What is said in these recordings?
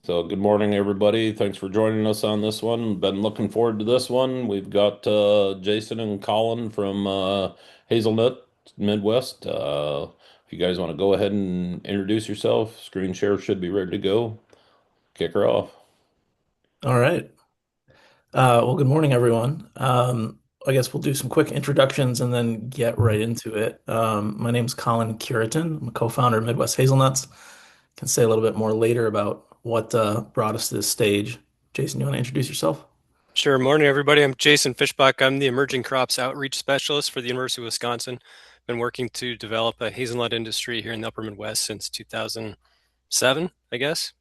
So, good morning, everybody. Thanks for joining us on this one. Been looking forward to this one. We've got Jason and Colin from Hazelnut Midwest. If you guys want to go ahead and introduce yourself, screen share should be ready to go. Kick her off. All right. Well, good morning, everyone. I guess we'll do some quick introductions and then get right into it. My name's Colin Cureton. I'm a co-founder of Midwest Hazelnuts. Can say a little bit more later about what brought us to this stage. Jason, you want to introduce yourself? Sure. Morning, everybody. I'm Jason Fischbach. I'm the Emerging Crops Outreach Specialist for the University of Wisconsin. Been working to develop a hazelnut industry here in the Upper Midwest since 2007, I guess.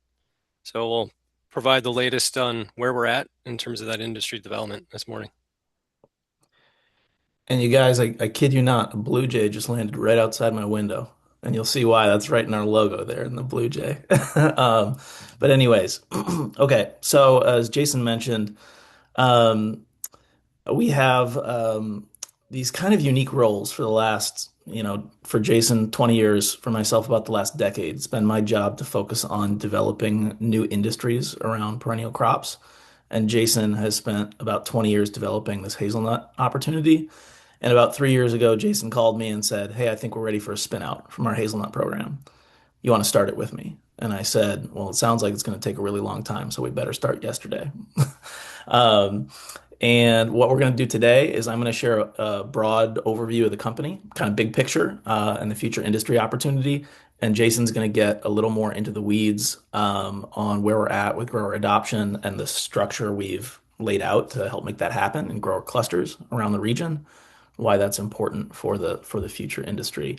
So we'll provide the latest on where we're at in terms of that industry development this morning. And you guys, I kid you not, a blue jay just landed right outside my window. And you'll see why. That's right in our logo there in the blue jay. Um, but anyways, okay. So as Jason mentioned, um, we have these kind of unique roles for the last, for Jason, 20 years, for myself, about the last decade. It's been my job to focus on developing new industries around perennial crops. And Jason has spent about 20 years developing this hazelnut opportunity. And about 3 years ago, Jason called me and said, "Hey, I think we're ready for a spin out from our hazelnut program. You want to start it with me?" And I said, "Well, it sounds like it's going to take a really long time, so we better start yesterday." Um, and what we're going to do today is I'm going to share a broad overview of the company, kind of big picture, and the future industry opportunity. And Jason's going to get a little more into the weeds on where we're at with grower adoption and the structure we've laid out to help make that happen and grower clusters around the region, why that's important for the future industry.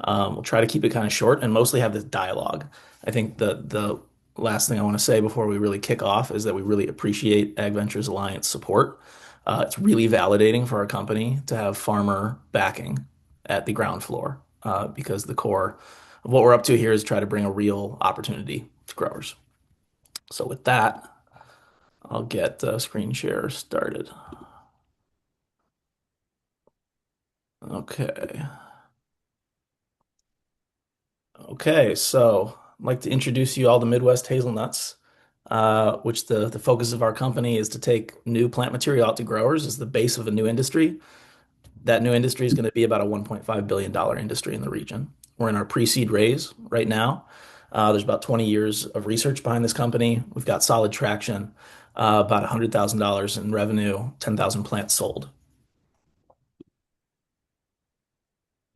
We'll try to keep it kind of short and mostly have this dialogue. I think the last thing I want to say before we really kick off is that we really appreciate Ag Ventures Alliance support. It's really validating for our company to have farmer backing at the ground floor because the core of what we're up to here is try to bring a real opportunity to growers. So with that, I'll get screen share started. Okay. Okay, so I'd like to introduce you all to Midwest Hazelnuts, which the focus of our company is to take new plant material out to growers as the base of a new industry. That new industry is going to be about a $1.5 billion industry in the region. We're in our pre-seed raise right now. There's about 20 years of research behind this company. We've got solid traction, about $100,000 in revenue, 10,000 plants sold.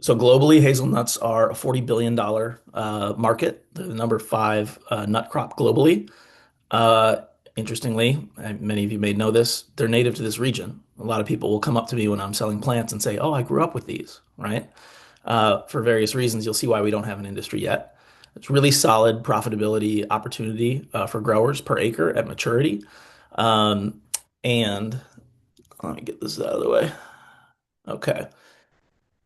So globally, hazelnuts are a $40 billion market. They're the number five nut crop globally. Uh, Interestingly, many of you may know this, they're native to this region. A lot of people will come up to me when I'm selling plants and say, "Oh, I grew up with these," right? For various reasons, you'll see why we don't have an industry yet. It's really solid profitability opportunity for growers per acre at maturity. Um, and let me get this out of the way. Okay.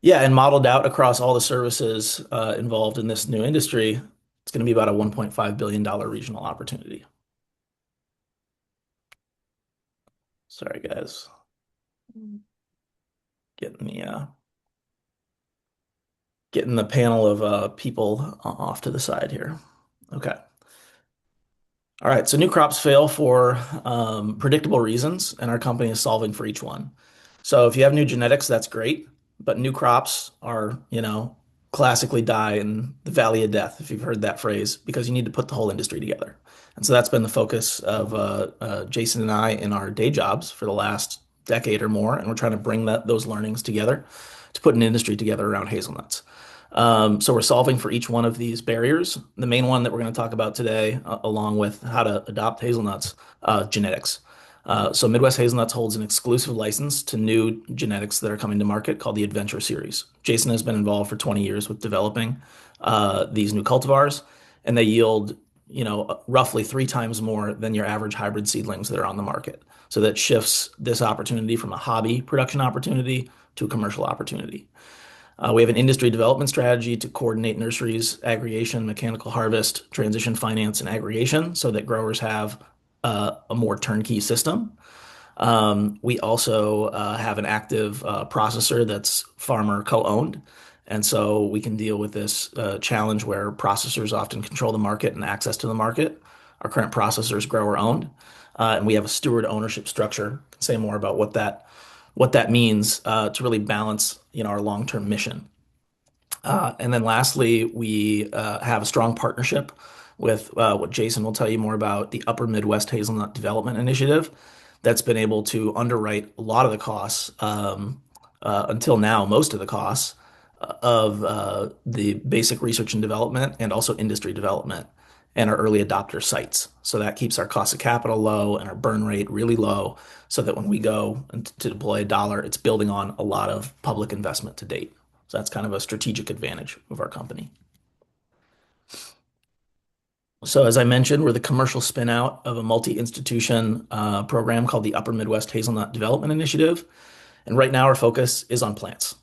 Yeah, and modeled out across all the services involved in this new industry, it's going to be about a $1.5 billion regional opportunity. Sorry, guys. Getting the getting the panel of people off to the side here. Okay. All right. So new crops fail for predictable reasons, and our company is solving for each one. So if you have new genetics, that's great, but new crops are, classically die in the valley of death, if you've heard that phrase, because you need to put the whole industry together. And so that's been the focus of Jason and I in our day jobs for the last decade or more, and we're trying to bring those learnings together to put an industry together around hazelnuts. So we're solving for each one of these barriers. The main one that we're going to talk about today, along with how to adopt hazelnuts, genetics. So Midwest Hazelnuts holds an exclusive license to new genetics that are coming to market called the Adventure Series. Jason has been involved for 20 years with developing these new cultivars, and they yield, roughly 3 times more than your average hybrid seedlings that are on the market. So that shifts this opportunity from a hobby production opportunity to a commercial opportunity. We have an industry development strategy to coordinate nurseries, aggregation, mechanical harvest, transition finance, and aggregation so that growers have a more turnkey system. We also have an active processor that's farmer co-owned. And so we can deal with this challenge where processors often control the market and access to the market Our current processor is grower owned, and we have a steward ownership structure. I can say more about what that means to really balance, our long-term mission. And then lastly, we have a strong partnership with what Jason will tell you more about, the Upper Midwest Hazelnut Development Initiative that's been able to underwrite a lot of the costs, until now, most of the costs of the basic research and development and also industry development and our early adopter sites. So that keeps our cost of capital low and our burn rate really low so that when we go to deploy a dollar, it's building on a lot of public investment to date. So that's kind of a strategic advantage of our company. So as I mentioned, we're the commercial spin out of a multi-institution program called the Upper Midwest Hazelnut Development Initiative. And right now our focus is on plants.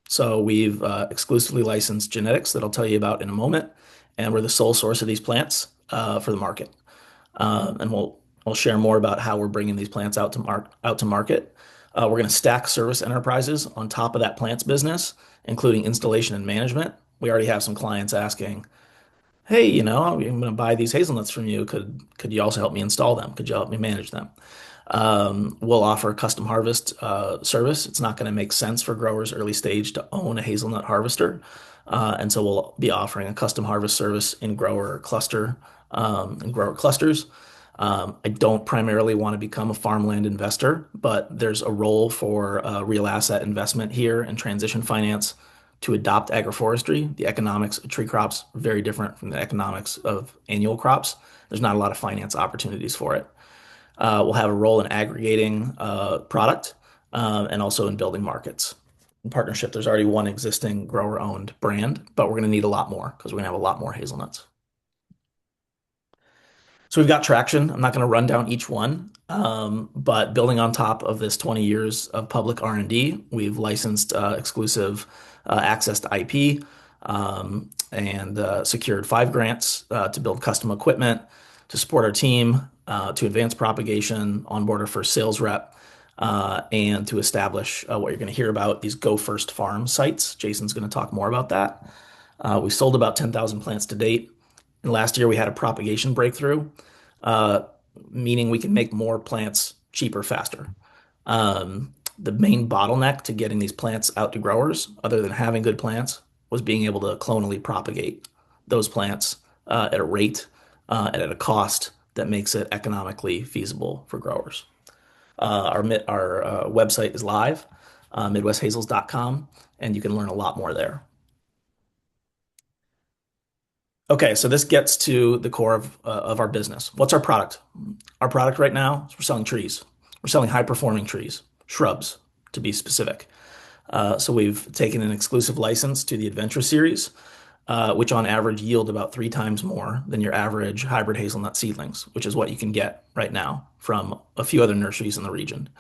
So we've exclusively licensed genetics that I'll tell you about in a moment, and we're the sole source of these plants for the market. And we'll share more about how we're bringing these plants out to market. We're going to stack service enterprises on top of that plants business, including installation and management. We already have some clients asking, "Hey, I'm going to buy these hazelnuts from you. Could you also help me install them? Could you help me manage them?" We'll offer a custom harvest service. It's not going to make sense for growers early stage to own a hazelnut harvester. And so we'll be offering a custom harvest service in grower clusters. I don't primarily want to become a farmland investor, but there's a role for real asset investment here and transition finance to adopt agroforestry. The economics of tree crops are very different from the economics of annual crops. There's not a lot of finance opportunities for it. We'll have a role in aggregating product and also in building markets. In partnership, there's already one existing grower-owned brand, but we're going to need a lot more because we're going to have a lot more hazelnuts. So we've got traction. I'm not going to run down each one, but building on top of this 20 years of public R&D, we've licensed exclusive access to IP and secured 5 grants to build custom equipment, to support our team, to advance propagation, onboard our first sales rep, and to establish what you're going to hear about, these Go First Farm sites. Jason's going to talk more about that. We sold about 10,000 plants to date. And last year we had a propagation breakthrough, meaning we can make more plants cheaper, faster. The main bottleneck to getting these plants out to growers, other than having good plants, was being able to clonally propagate those plants at a rate and at a cost that makes it economically feasible for growers. Our website is live, midwesthazels.com, and you can learn a lot more there. Okay, so this gets to the core of our business. What's our product? Our product right now is we're selling trees. We're selling high-performing trees, shrubs, to be specific. So we've taken an exclusive license to the Adventure series, which on average yield about 3 times more than your average hybrid hazelnut seedlings, which is what you can get right now from a few other nurseries in the region.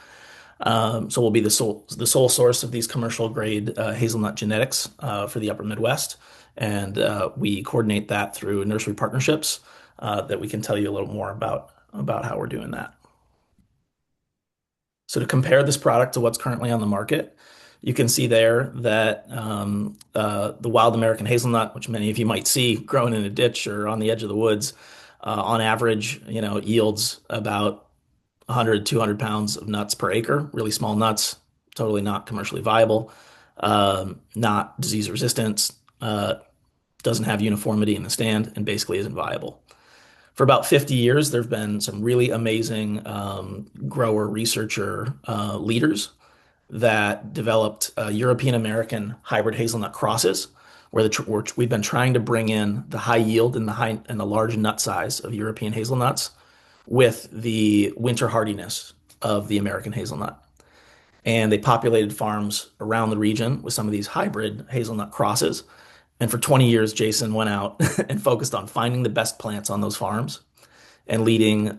So we'll be the sole source of these commercial grade hazelnut genetics for the Upper Midwest, and we coordinate that through nursery partnerships that we can tell you a little more about how we're doing that. So to compare this product to what's currently on the market, you can see there that the wild American hazelnut, which many of you might see growing in a ditch or on the edge of the woods, on average, yields about 100, 200 pounds of nuts per acre, really small nuts, totally not commercially viable, not disease resistant, doesn't have uniformity in the stand, and basically isn't viable. For about 50 years, there have been some really amazing grower researcher leaders that developed European American hybrid hazelnut crosses, where we've been trying to bring in the high yield and the large nut size of European hazelnuts with the winter hardiness of the American hazelnut. And they populated farms around the region with some of these hybrid hazelnut crosses. And for 20 years, Jason went out and focused on finding the best plants on those farms and leading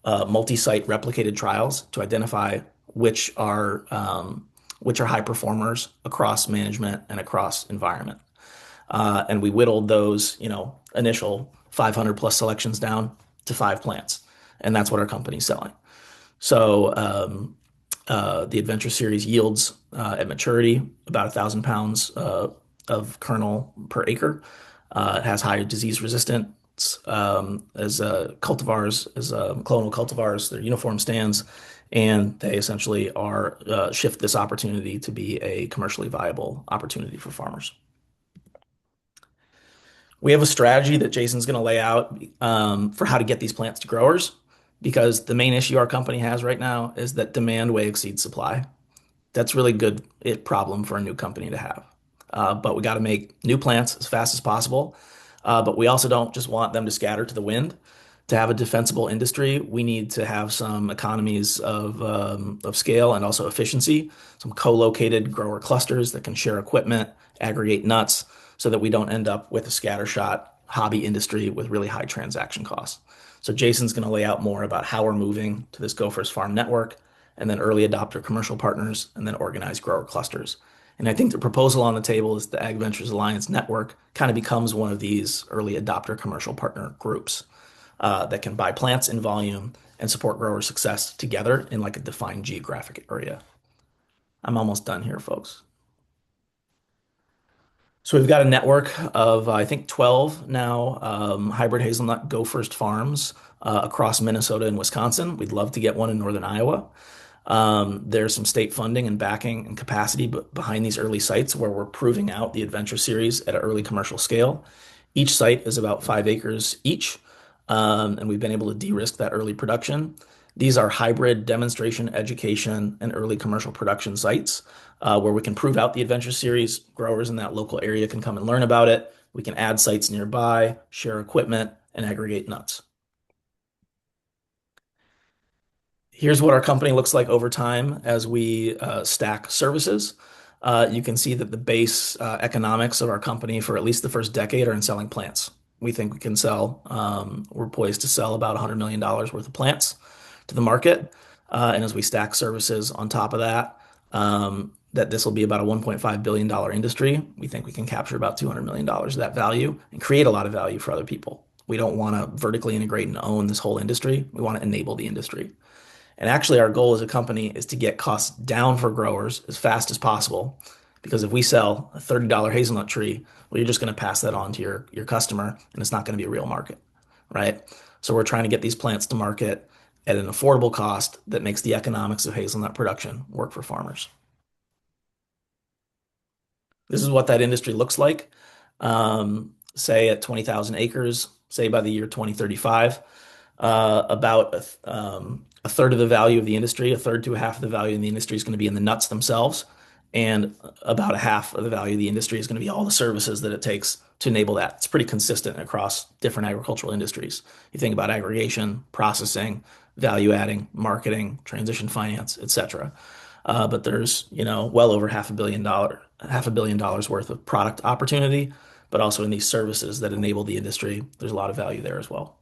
multi-site replicated trials to identify which are high performers across management and across environment. And we whittled those, initial 500 plus selections down to 5 plants. And that's what our company's selling. So the Adventure series yields at maturity about 1,000 pounds of kernel per acre. It has high disease resistant as cultivars, as clonal cultivars. They're uniform stands, and they essentially are shift this opportunity to be a commercially viable opportunity for farmers. We have a strategy that Jason's going to lay out for how to get these plants to growers, because the main issue our company has right now is that demand way exceeds supply. That's really good problem for a new company to have. But we got to make new plants as fast as possible. But we also don't just want them to scatter to the wind. To have a defensible industry, we need to have some economies of scale and also efficiency, some co-located grower clusters that can share equipment, aggregate nuts, so that we don't end up with a scattershot hobby industry with really high transaction costs. So Jason's going to lay out more about how we're moving to this Go First Farm network, and then early adopter commercial partners, and then organized grower clusters. And I think the proposal on the table is the Ag Ventures Alliance network kind of becomes one of these early adopter commercial partner groups that can buy plants in volume and support grower success together in like a defined geographic area. I'm almost done here, folks. So we've got a network of, I think, 12 now hybrid hazelnut Go First farms across Minnesota and Wisconsin. We'd love to get one in northern Iowa. There's some state funding and backing and capacity behind these early sites where we're proving out the Adventure Series at an early commercial scale. Each site is about 5 acres each, and we've been able to de-risk that early production. These are hybrid demonstration, education, and early commercial production sites where we can prove out the Adventure Series. Growers in that local area can come and learn about it. We can add sites nearby, share equipment, and aggregate nuts. Here's what our company looks like over time as we stack services. You can see that the base economics of our company for at least the first decade are in selling plants. We think we can sell, we're poised to sell about $100 million worth of plants to the market. And as we stack services on top of that, that this will be about a $1.5 billion industry. We think we can capture about $200 million of that value and create a lot of value for other people. We don't want to vertically integrate and own this whole industry. We want to enable the industry. And actually, our goal as a company is to get costs down for growers as fast as possible. Because if we sell a $30 hazelnut tree, well, you're just going to pass that on to your customer, and it's not going to be a real market, right? So we're trying to get these plants to market at an affordable cost that makes the economics of hazelnut production work for farmers. This is what that industry looks like. Say at 20,000 acres, say by the year 2035, about a third of the value of the industry, a third to a half of the value in the industry is going to be in the nuts themselves, and about a half of the value of the industry is going to be all the services that it takes to enable that. It's pretty consistent across different agricultural industries. You think about aggregation, processing, value adding, marketing, transition finance, etc. But there's, well over half a billion dollars worth of product opportunity, but also in these services that enable the industry, there's a lot of value there as well.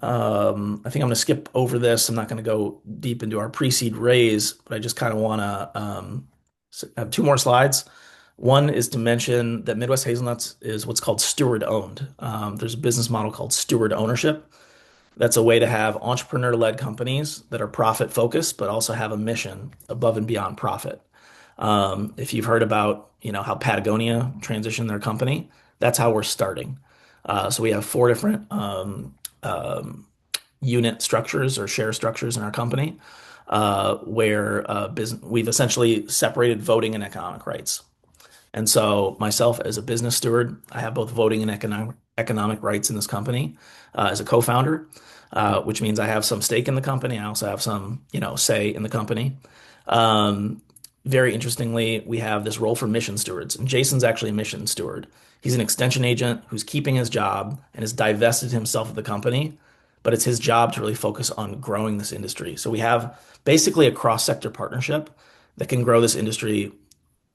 I think I'm going to skip over this. I'm not going to go deep into our pre-seed raise, but I just kind of want to have two more slides. One is to mention that Midwest Hazelnuts is what's called steward owned. There's a business model called steward ownership. That's a way to have entrepreneur-led companies that are profit focused, but also have a mission above and beyond profit. If you've heard about, how Patagonia transitioned their company, that's how we're starting. So we have four different unit structures or share structures in our company, where we've essentially separated voting and economic rights. And so myself as a business steward, I have both voting and economic rights in this company as a co-founder, which means I have some stake in the company. I also have some, say in the company. Very interestingly, we have this role for mission stewards, and Jason's actually a mission steward. He's an extension agent who's keeping his job and has divested himself of the company, but it's his job to really focus on growing this industry. So we have basically a cross-sector partnership that can grow this industry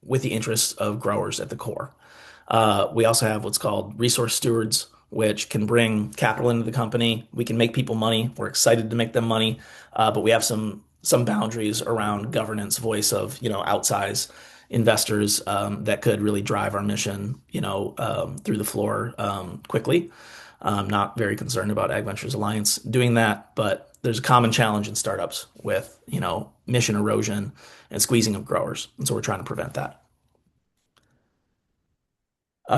with the interests of growers at the core. We also have what's called resource stewards, which can bring capital into the company. We can make people money. We're excited to make them money, but we have some boundaries around governance, voice of outsized investors that could really drive our mission through the floor quickly. I'm not very concerned about Ag Ventures Alliance doing that, but there's a common challenge in startups with mission erosion and squeezing of growers, and so we're trying to prevent that.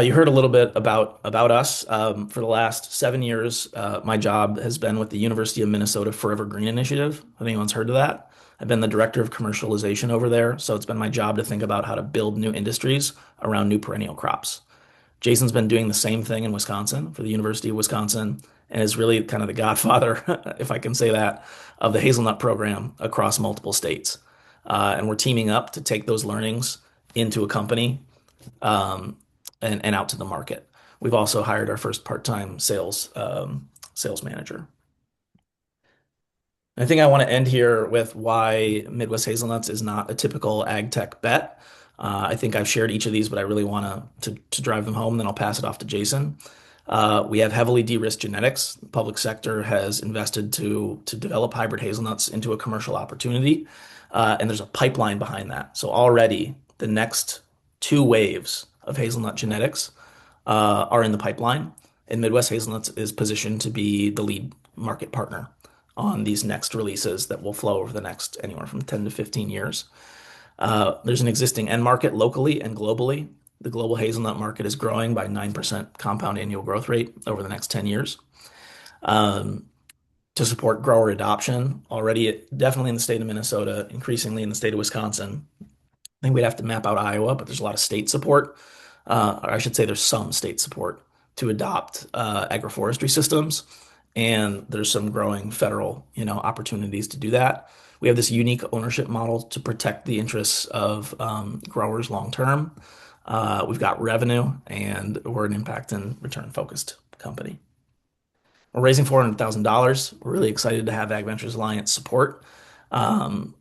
You heard a little bit about us. For the last 7 years, my job has been with the University of Minnesota Forever Green Initiative. Have anyone's heard of that? I've been the director of commercialization over there, so it's been my job to think about how to build new industries around new perennial crops. Jason's been doing the same thing in Wisconsin for the University of Wisconsin and is really kind of the godfather, if I can say that, of the hazelnut program across multiple states. And we're teaming up to take those learnings into a company um, and out to the market. We've also hired our first part-time sales manager. I think I want to end here with why Midwest Hazelnuts is not a typical ag tech bet. I think I've shared each of these, but I really want to drive them home. Then I'll pass it off to Jason. We have heavily de-risked genetics. The public sector has invested to develop hybrid hazelnuts into a commercial opportunity, and there's a pipeline behind that. So already the next two waves of hazelnut genetics are in the pipeline, and Midwest Hazelnuts is positioned to be the lead market partner on these next releases that will flow over the next anywhere from 10 to 15 years. There's an existing end market locally and globally. The global hazelnut market is growing by 9% compound annual growth rate over the next 10 years. Um, to support grower adoption, already definitely in the state of Minnesota, increasingly in the state of Wisconsin, I think we'd have to map out Iowa, but there's a lot of state support. Or I should say there's some state support to adopt agroforestry systems, and there's some growing federal, opportunities to do that. We have this unique ownership model to protect the interests of growers long term. We've got revenue, and we're an impact and return focused company. We're raising $400,000. We're really excited to have Ag Ventures Alliance support. Um,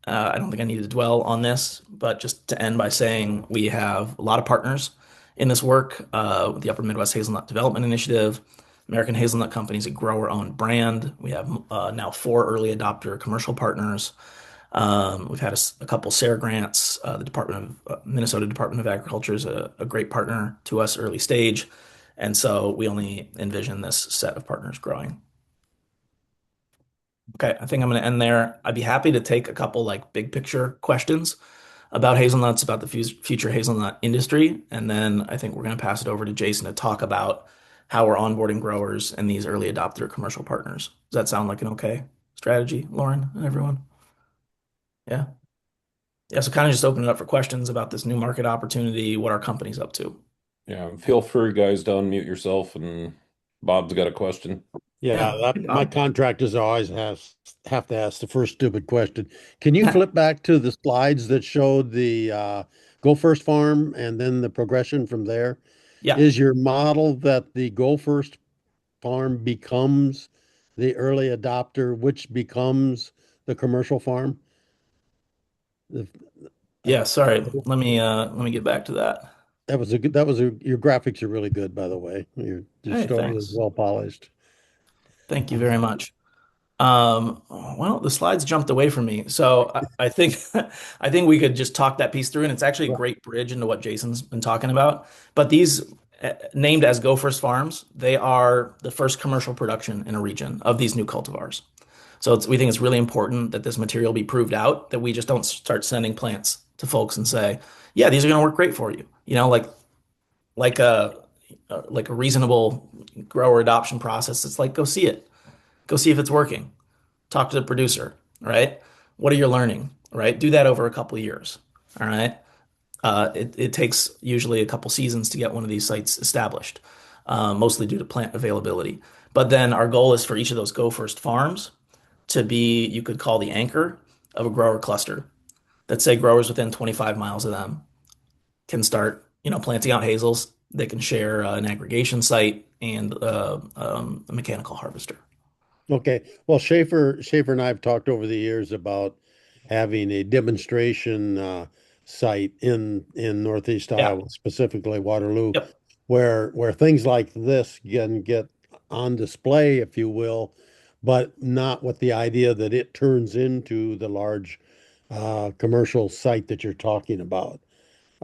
I don't think I need to dwell on this, but just to end by saying we have a lot of partners in this work with the Upper Midwest Hazelnut Development Initiative. American Hazelnut Company is a grower-owned brand. We have now four early adopter commercial partners. We've had a couple SARE grants. The Minnesota Department of Agriculture is a great partner to us early stage, and so we only envision this set of partners growing. Okay, I think I'm going to end there. I'd be happy to take a couple like big picture questions about hazelnuts, about the future hazelnut industry, and then I think we're going to pass it over to Jason to talk about how we're onboarding growers and these early adopter commercial partners. Does that sound like an okay strategy, Lauren and everyone? Yeah. Yeah, so kind of just open it up for questions about this new market opportunity, what our company's up to. Yeah, feel free, guys, to unmute yourself. And Bob's got a question. Yeah, Yeah. Hey, my Bob. contractors always have to ask the first stupid question. Can you Yeah. flip back to the slides that showed the Go First farm and then the progression from there? Yeah. Is your model that the Go First farm becomes the early adopter, which becomes the commercial farm? The- Yeah, uh, sorry. Let me get back to that. that was a good, your graphics are really good, by the way. Your Hey, story is thanks. well polished. Thank you very much. Well, the slides jumped away from me. So I think I think we could just talk that piece through, and it's actually a great bridge into what Jason's been talking about. But these named as Go First Farms, they are the first commercial production in a region of these new cultivars. So we think it's really important that this material be proved out, that we just don't start sending plants to folks and say, yeah, these are going to work great for you. Like a reasonable grower adoption process. It's like go see it, go see if it's working, talk to the producer, right? What are you learning, right? Do that over a couple of years, all right? It takes usually a couple seasons to get one of these sites established, mostly due to plant availability. But then our goal is for each of those Go First farms to be, you could call the anchor of a grower cluster that say growers within 25 miles of them can start, planting out hazels. They can share an aggregation site and a mechanical harvester. Okay. Well, Schaefer and I have talked over the years about having a demonstration site in Northeast Yeah. Iowa, specifically Waterloo, Yep. where things like this can get on display, if you will, but not with the idea that it turns into the large commercial site that you're talking about.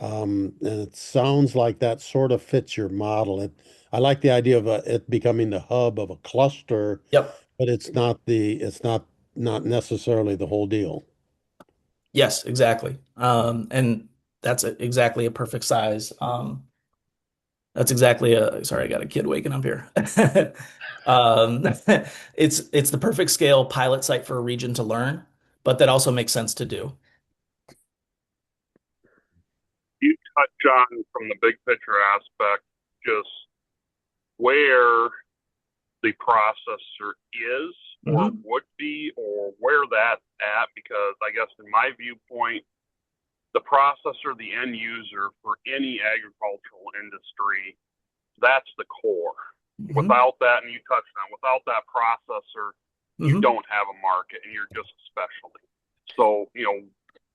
And it sounds like that sort of fits your model. I like the idea of it becoming the hub of a cluster, Yep. but it's not necessarily the whole deal. Yes, exactly. And that's exactly a perfect size. That's exactly sorry, I got a kid waking up here. Um, it's the perfect scale pilot site for a region to learn, but that also makes sense to do. You touch on from the big picture aspect, just where the processor is or Hmm. would be or where that's at, because I guess in my viewpoint, the processor, the end user for any agricultural industry, that's the core. Hmm. Without that, and you touched on, without that processor, you Hmm. don't have a market and you're just a specialty. So,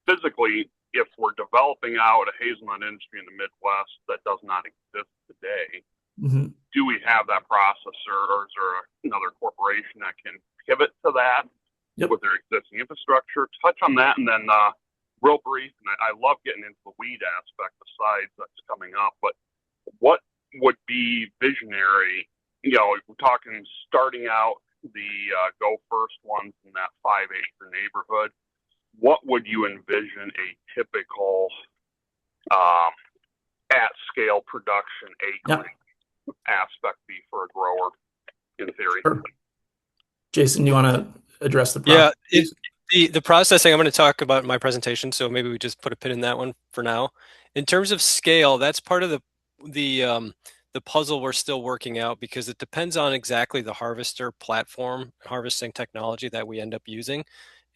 physically, if we're developing out a hazelnut industry in the Midwest that does not exist today, Hmm. do we have that processor or is there another corporation that can pivot to that Yep. with their existing infrastructure? Touch on that and then real brief, and I love getting into the weed aspect besides that's coming up, but what would be visionary? We're talking starting out the go first ones in that 5 acre neighborhood. What would you envision a typical um, at scale production Yeah. acreage aspect be for a grower in theory? Sure. Jason, you want to address the Yeah, process? the processing I'm going to talk about in my presentation, so maybe we just put a pin in that one for now. In terms of scale, that's part of the puzzle we're still working out because it depends on exactly the harvester platform, harvesting technology that we end up using,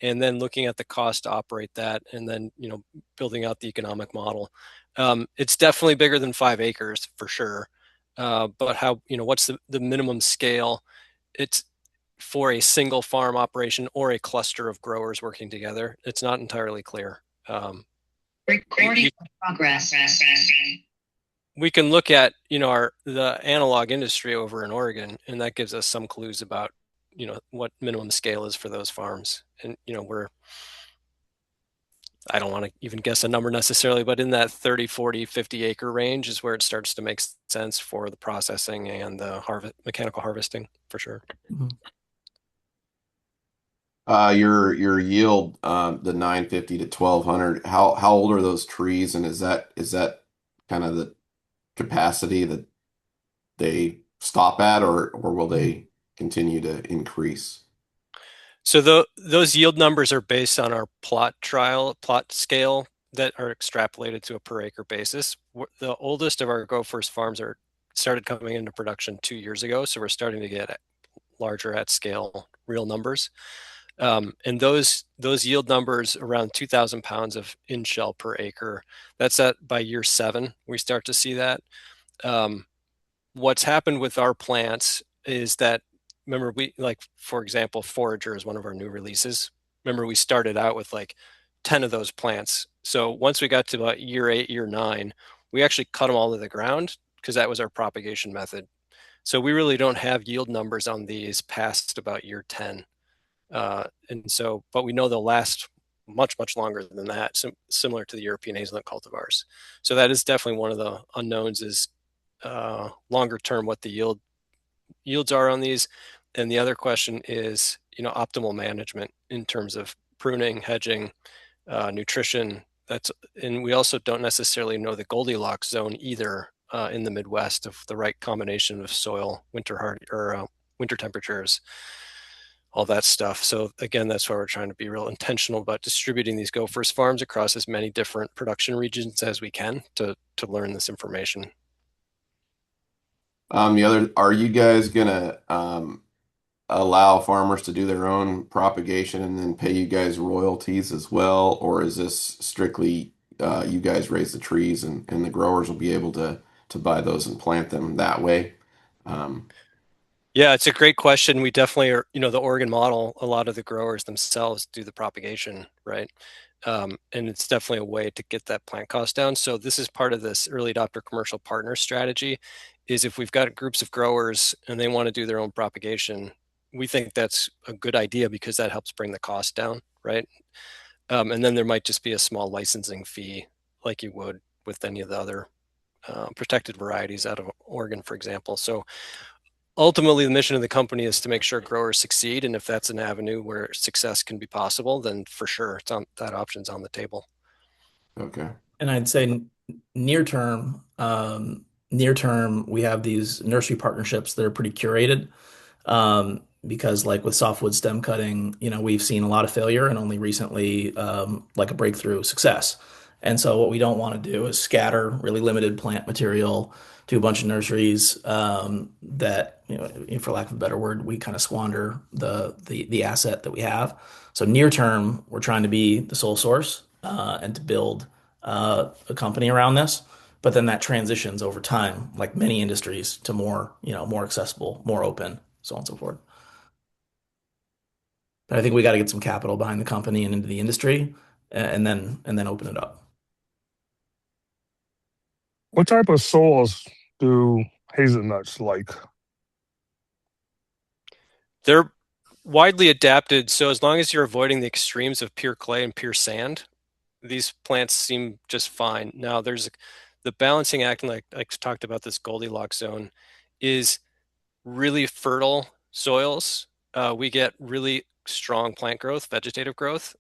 and then looking at the cost to operate that, and then building out the economic model. It's definitely bigger than 5 acres for sure, but how what's the minimum scale? It's for a single farm operation or a cluster of growers working together. It's not entirely clear. Recording in progress. We can look at the analog industry over in Oregon, and that gives us some clues about what minimum scale is for those farms. And I don't want to even guess a number necessarily, but in that 30, 40, 50 acre range is where it starts to make sense for the processing and the mechanical harvesting for sure. Mhm. Your yield, the 950 to 1200. How old are those trees, and is that kind of the capacity that they stop at, or will they continue to increase? So those yield numbers are based on our plot scale that are extrapolated to a per acre basis. The oldest of our Go First farms are started coming into production 2 years ago, so we're starting to get larger at scale real numbers. And those yield numbers around 2,000 pounds of in shell per acre. That's at by year 7 we start to see that. Um, what's happened with our plants is that, remember, we, like, for example, Forager is one of our new releases. Remember, we started out with like 10 of those plants. So once we got to about year 8, year 9, we actually cut them all to the ground because that was our propagation method. So we really don't have yield numbers on these past about year 10. But we know they'll last much, much longer than that, similar to the European hazelnut cultivars. So that is definitely one of the unknowns is longer term what the yields are on these. And the other question is, optimal management in terms of pruning, hedging, nutrition. And we also don't necessarily know the Goldilocks zone either in the Midwest of the right combination of soil, winter temperatures, all that stuff. So again, that's why we're trying to be real intentional about distributing these Go First farms across as many different production regions as we can to learn this information. Are you guys gonna allow farmers to do their own propagation and then pay you guys royalties as well, or is this strictly you guys raise the trees and the growers will be able to buy those and plant them that way? Um, Yeah, it's a great question. We definitely are, the Oregon model, a lot of the growers themselves do the propagation, right? And it's definitely a way to get that plant cost down. So this is part of this early adopter commercial partner strategy, is if we've got groups of growers and they want to do their own propagation, we think that's a good idea because that helps bring the cost down, right? And then there might just be a small licensing fee like you would with any of the other protected varieties out of Oregon, for example. So ultimately the mission of the company is to make sure growers succeed, and if that's an avenue where success can be possible, then for sure that option's on the table. okay. And I'd say near term, near term, we have these nursery partnerships that are pretty curated. Because like with softwood stem cutting, we've seen a lot of failure and only recently like a breakthrough success. And so what we don't want to do is scatter really limited plant material to a bunch of nurseries that, for lack of a better word, we kind of squander the asset that we have. So near term, we're trying to be the sole source and to build a company around this. But then that transitions over time, like many industries, to more, more accessible, more open, so on and so forth. But I think we got to get some capital behind the company and into the industry, and then open it up. What type of soils do hazelnuts like? They're widely adapted, so as long as you're avoiding the extremes of pure clay and pure sand, these plants seem just fine. Now, there's the balancing act, and like I talked about, this Goldilocks zone is really fertile soils. We get really strong plant growth, vegetative growth,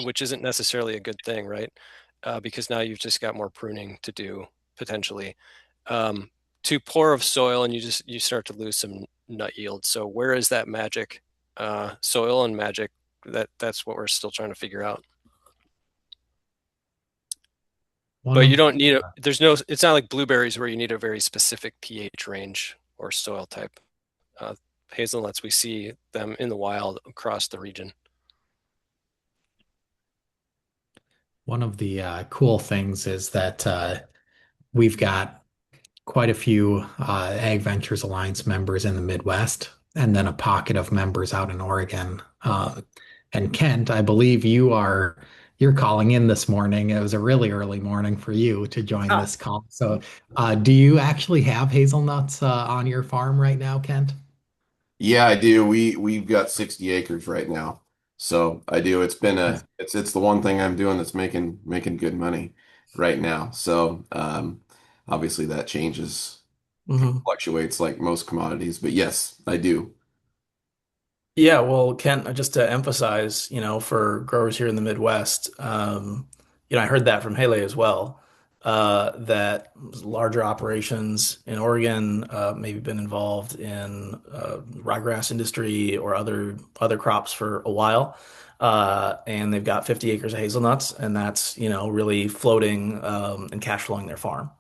which isn't necessarily a good thing, right? Because now you've just got more pruning to do potentially. Too poor of soil, and you start to lose some nut yield. So where is that magic soil and magic? That's what we're still trying to figure out. One But you of don't need it's not like blueberries where you need a very specific pH range or soil type. Uh, Hazelnuts, we see them in the wild across the region. one of the cool things is that we've got quite a few Ag Ventures Alliance members in the Midwest, and then a pocket of members out in Oregon. And Kent, I believe you're calling in this morning. It was a really early morning for you to join Ah, this call. So, do you actually have hazelnuts on your farm right now, Kent? Yeah, I do. We've got 60 acres right now. So I do. It's been Nice. it's the one thing I'm doing that's making good money right now. So obviously that changes, mhm. fluctuates like most commodities, but yes, I do. Yeah, well, Kent, just to emphasize, for growers here in the Midwest, I heard that from Haley as well, that larger operations in Oregon maybe been involved in ryegrass industry or other crops for a while, and they've got 50 acres of hazelnuts, and that's really floating and cash flowing their farm.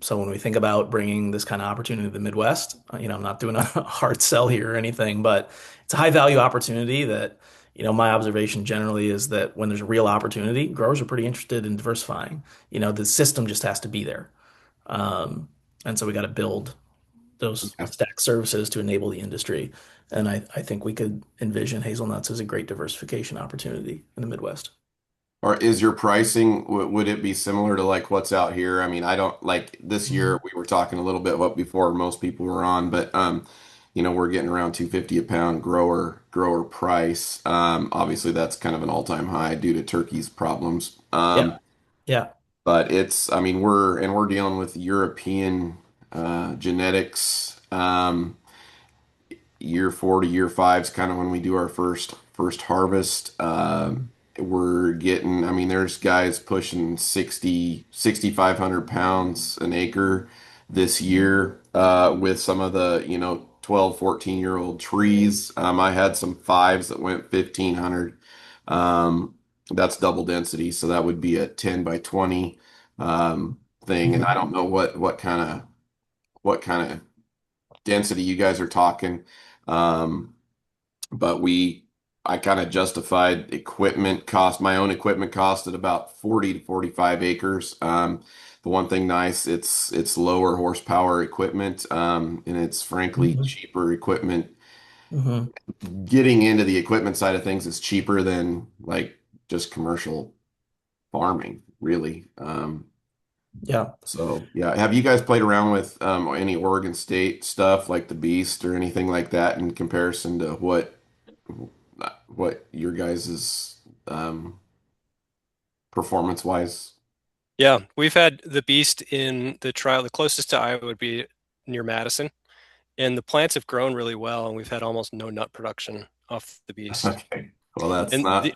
So when we think about bringing this kind of opportunity to the Midwest, I'm not doing a hard sell here or anything, but it's a high value opportunity that, my observation generally is that when there's a real opportunity, growers are pretty interested in diversifying. The system just has to be there. Um, and so we got to build those Yeah. stack services to enable the industry. And I think we could envision hazelnuts as a great diversification opportunity in the Midwest. Or is your pricing, would it be similar to like what's out here? I mean, I don't like this year we were talking a little bit what before most people were on, but we're getting around 250 a pound grower price. Obviously that's kind of an all-time high due to turkey's problems. Yeah. Yeah. But I mean, we're dealing with European genetics. Year 4 to year 5 is kind of when we do our first harvest. We're getting, I mean, there's guys pushing 6,500 pounds an acre this year with some of the 12, 14-year-old trees. I had some fives that went 1,500. That's double density, so that would be a 10 by 20 thing. And I don't know what kind of density you guys are talking. Um, but I kind of justified equipment cost, my own equipment cost at about 40 to 45 acres. The one thing nice, it's lower horsepower equipment, and it's frankly Mhm. cheaper equipment. Mhm. Getting into the equipment side of things is cheaper than like just commercial farming, really. Yeah. So yeah, have you guys played around with any Oregon State stuff like the Beast or anything like that in comparison to what your guys' is performance wise? Yeah, we've had the Beast in the trial. The closest to Iowa would be near Madison, and the plants have grown really well, and we've had almost no nut production off the Beast. Okay, well that's And not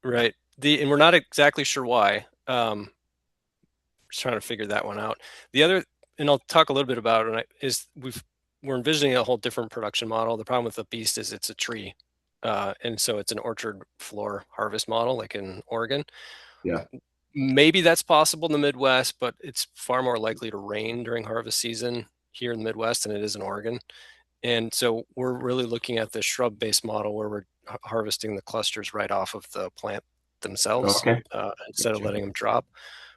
right, and we're not exactly sure why. trying to figure that one out. The other, and I'll talk a little bit about it, is we're envisioning a whole different production model. The problem with the beast is it's a tree. And so it's an orchard floor harvest model, like in Oregon. Yeah. Maybe that's possible in the Midwest, but it's far more likely to rain during harvest season here in the Midwest than it is in Oregon. And so we're really looking at the shrub-based model where we're harvesting the clusters right off of the plant themselves Okay. instead of Gotcha. letting them drop,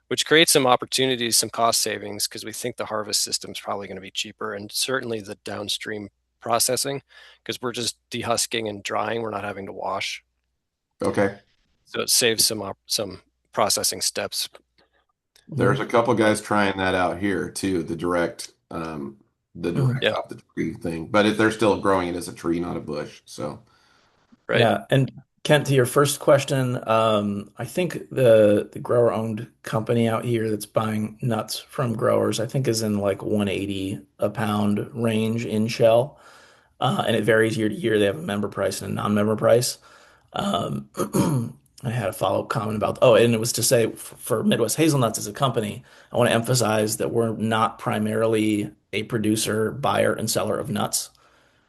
which creates some opportunities, some cost savings, because we think the harvest system is probably going to be cheaper, and certainly the downstream processing, because we're just dehusking and drying. We're not having to wash. Okay. So it saves some processing steps. There's a couple guys trying that out here too, the direct Yeah. off the tree thing. But they're still growing it as a tree, not a bush. So Right. Yeah, and Kent, to your first question, I think the grower-owned company out here that's buying nuts from growers, I think is in like 180 a pound range in shell. And it varies year to year. They have a member price and a non-member price. Um, I had a follow-up comment about, oh, and it was to say for Midwest Hazelnuts as a company, I want to emphasize that we're not primarily a producer, buyer, and seller of nuts.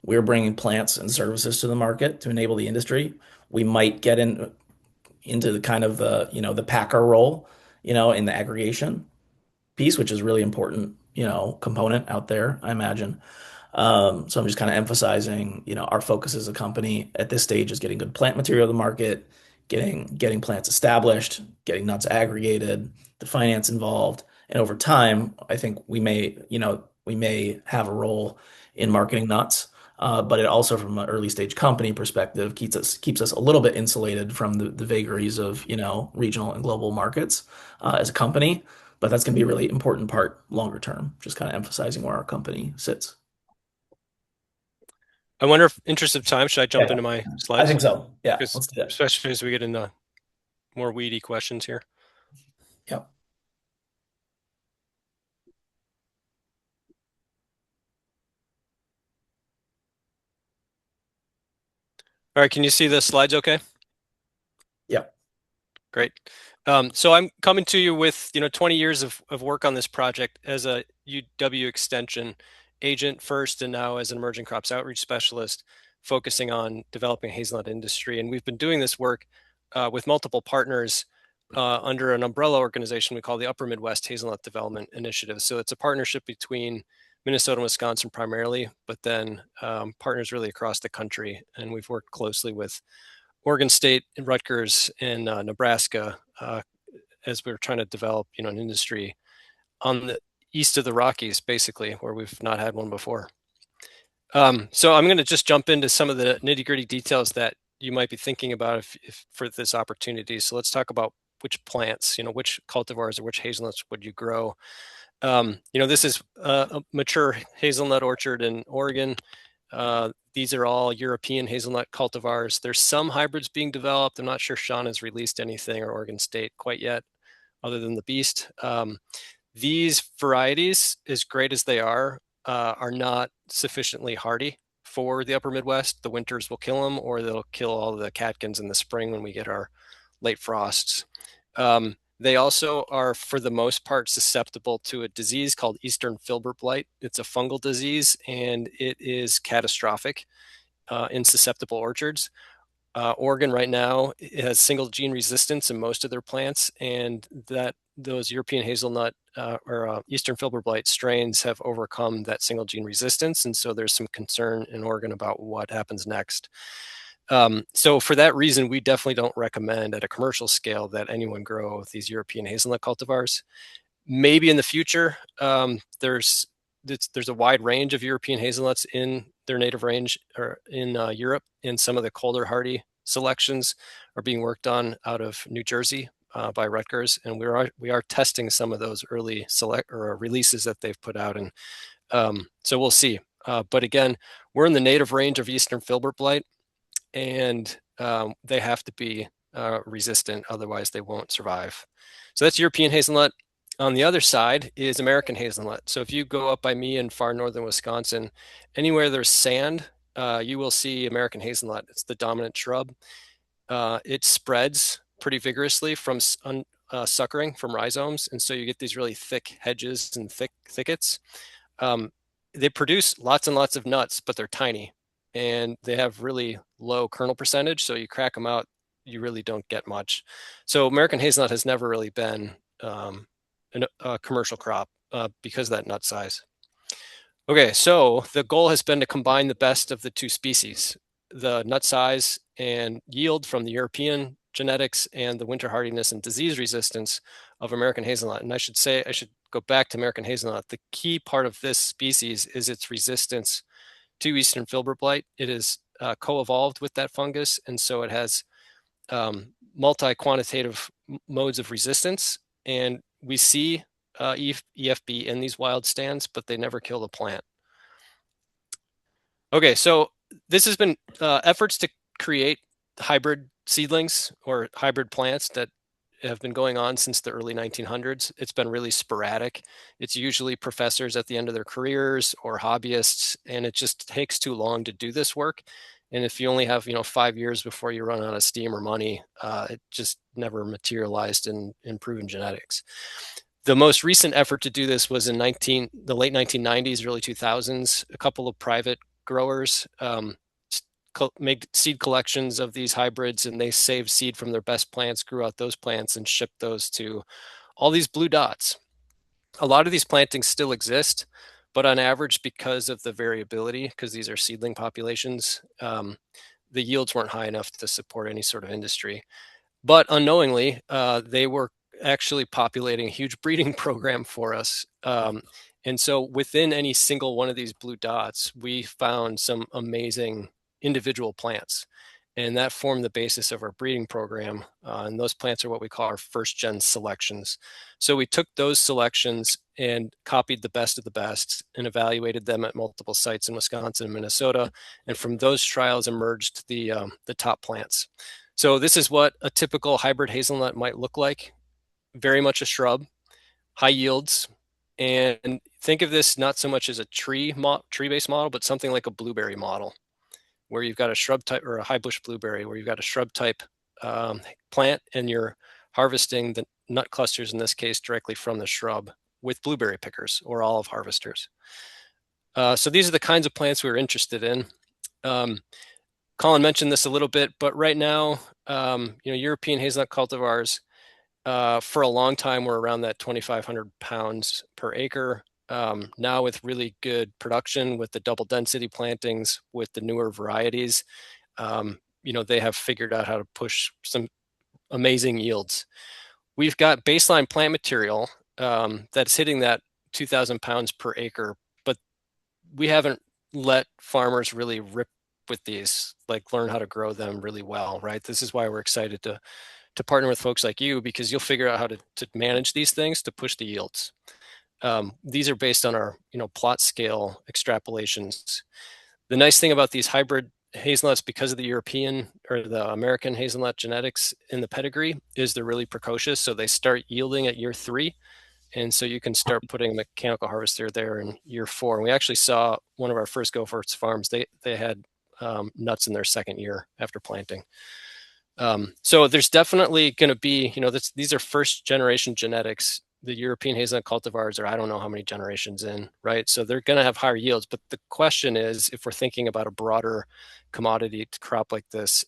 We're bringing plants and services to the market to enable the industry. We might get into the kind of the packer role, in the aggregation piece, which is really important, component out there, I imagine. So I'm just kind of emphasizing, our focus as a company at this stage is getting good plant material to the market, getting plants established, getting nuts aggregated, the finance involved, and over time, I think we may have a role in marketing nuts. But it also, from an early stage company perspective, keeps us a little bit insulated from the vagaries of regional and global markets as a company. But that's going to be a really important part longer term. Just kind of emphasizing where our company sits. I wonder if, interest of time, should I jump Yeah, into my I slides? think so. Yeah, Because let's do that. especially as we get into more weedy questions here. Yep. All right, can you see the slides okay? Yep. Great. So I'm coming to you with 20 years of work on this project as a UW Extension agent first, and now as an emerging crops outreach specialist, focusing on developing hazelnut industry. And we've been doing this work with multiple partners under an umbrella organization we call the Upper Midwest Hazelnut Development Initiative. So it's a partnership between Minnesota and Wisconsin primarily, but then partners really across the country. And we've worked closely with Oregon State and Rutgers and Nebraska as we were trying to develop, an industry on the east of the Rockies, basically, where we've not had one before. So I'm going to just jump into some of the nitty-gritty details that you might be thinking about if for this opportunity. So let's talk about which plants, which cultivars or which hazelnuts would you grow. This is a mature hazelnut orchard in Oregon. These are all European hazelnut cultivars. There's some hybrids being developed. I'm not sure Sean has released anything, or Oregon State, quite yet, other than the Beast. These varieties, as great as they are not sufficiently hardy for the upper Midwest. The winters will kill them, or they'll kill all the catkins in the spring when we get our late frosts. They also are, for the most part, susceptible to a disease called Eastern filbert blight. It's a fungal disease, and it is catastrophic in susceptible orchards. Oregon right now has single gene resistance in most of their plants, and those European hazelnut or Eastern filbert blight strains have overcome that single gene resistance, and so there's some concern in Oregon about what happens next. So for that reason, we definitely don't recommend at a commercial scale that anyone grow these European hazelnut cultivars. Maybe in the future, there's a wide range of European hazelnuts in their native range or in Europe, and some of the colder hardy selections are being worked on out of New Jersey by Rutgers, and we are testing some of those early releases that they've put out, and so we'll see. But again, we're in the native range of Eastern filbert blight, and they have to be resistant, otherwise they won't survive. So that's European hazelnut. On the other side is American hazelnut. So if you go up by me in far northern Wisconsin, anywhere there's sand, you will see American hazelnut. It's the dominant shrub. It spreads pretty vigorously from suckering from rhizomes, and so you get these really thick hedges and thickets. They produce lots and lots of nuts, but they're tiny, and they have really low kernel percentage. So you crack them out, you really don't get much. So American hazelnut has never really been a commercial crop because of that nut size. Okay, so the goal has been to combine the best of the two species, the nut size and yield from the European genetics and the winter hardiness and disease resistance of American hazelnut. And I should go back to American hazelnut. The key part of this species is its resistance to eastern filbert blight. It is co-evolved with that fungus, and so it has multi-quantitative modes of resistance. And we see EFB in these wild stands, but they never kill the plant. Okay, so this has been efforts to create hybrid seedlings or hybrid plants that have been going on since the early 1900s. It's been really sporadic. It's usually professors at the end of their careers or hobbyists, and it just takes too long to do this work. And if you only have 5 years before you run out of steam or money, it just never materialized in proven genetics. The most recent effort to do this was in the late 1990s, early 2000s. A couple of private growers make seed collections of these hybrids, and they saved seed from their best plants, grew out those plants, and shipped those to all these blue dots. A lot of these plantings still exist, but on average, because of the variability, because these are seedling populations, the yields weren't high enough to support any sort of industry. But unknowingly, they were actually populating a huge breeding program for us. And so within any single one of these blue dots, we found some amazing individual plants. And that formed the basis of our breeding program. And those plants are what we call our first gen selections. So we took those selections and copied the best of the best and evaluated them at multiple sites in Wisconsin and Minnesota. And from those trials emerged the top plants. So this is what a typical hybrid hazelnut might look like. Very much a shrub, high yields. And think of this not so much as a tree-based model, but something like a blueberry model, where you've got a shrub type or a high bush blueberry, where you've got a shrub type plant and you're harvesting the nut clusters, in this case, directly from the shrub with blueberry pickers or olive harvesters. So these are the kinds of plants we were interested in. Colin mentioned this a little bit, but right now, European hazelnut cultivars for a long time were around that 2,500 pounds per acre. Now with really good production, with the double density plantings, with the newer varieties, they have figured out how to push some amazing yields. We've got baseline plant material that's hitting that 2,000 pounds per acre, but we haven't let farmers really rip with these, like learn how to grow them really well, right? This is why we're excited to partner with folks like you, because you'll figure out how to manage these things to push the yields. These are based on our plot scale extrapolations. The nice thing about these hybrid hazelnuts, because of the European or the American hazelnut genetics in the pedigree, is they're really precocious. So they start yielding at year 3. And so you can start putting a mechanical harvester there in year 4. And we actually saw one of our first Goforts farms, they had nuts in their second year after planting. So there's definitely going to be, these are first generation genetics. The European hazelnut cultivars are, I don't know how many generations in, right? So they're going to have higher yields. But the question is, if we're thinking about a broader commodity crop like this,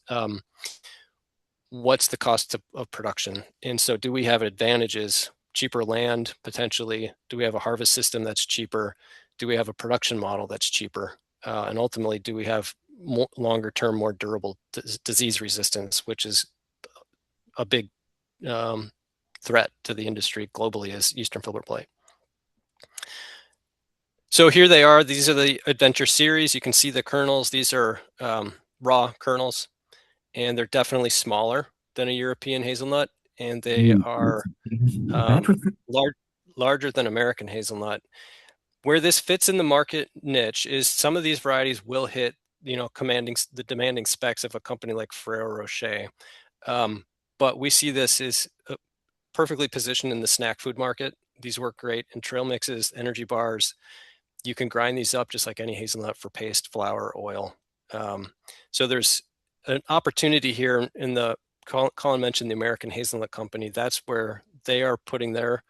what's the cost of production? And so do we have advantages? Cheaper land, potentially? Do we have a harvest system that's cheaper? Do we have a production model that's cheaper? And ultimately, do we have longer term, more durable disease resistance, which is a big threat to the industry globally, is eastern filbert blight. So here they are. These are the adventure series. You can see the kernels. These are raw kernels, and they're definitely smaller than a European hazelnut, and they are larger than American hazelnut. Where this fits in the market niche is some of these varieties will hit, commanding the demanding specs of a company like Ferrero Rocher. But we see this as perfectly positioned in the snack food market. These work great in trail mixes, energy bars. You can grind these up just like any hazelnut for paste, flour, oil. So there's an opportunity here in the, Colin mentioned the American Hazelnut Company. That's where they are putting their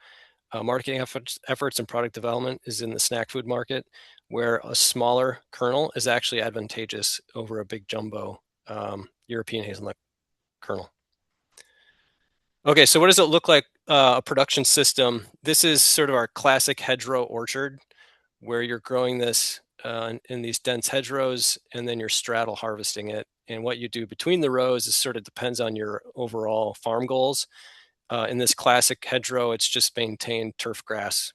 marketing efforts and product development is in the snack food market, where a smaller kernel is actually advantageous over a big jumbo European hazelnut kernel. Okay, so what does it look like, a production system? This is sort of our classic hedgerow orchard, where you're growing this in these dense hedgerows, and then you're straddle harvesting it. And what you do between the rows is sort of depends on your overall farm goals. In this classic hedgerow, it's just maintained turf grass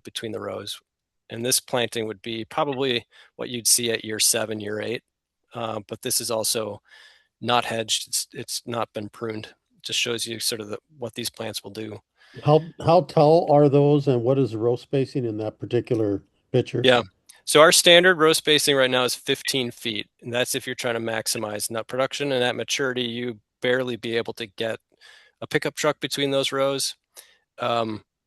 between the rows. And this planting would be probably what you'd see at year 7, year 8. But this is also not hedged. It's not been pruned. It just shows you sort of what these plants will do. How tall are those, and what is the row spacing in that particular picture? Yeah. So our standard row spacing right now is 15 feet, and that's if you're trying to maximize nut production. And at maturity, you barely be able to get a pickup truck between those rows.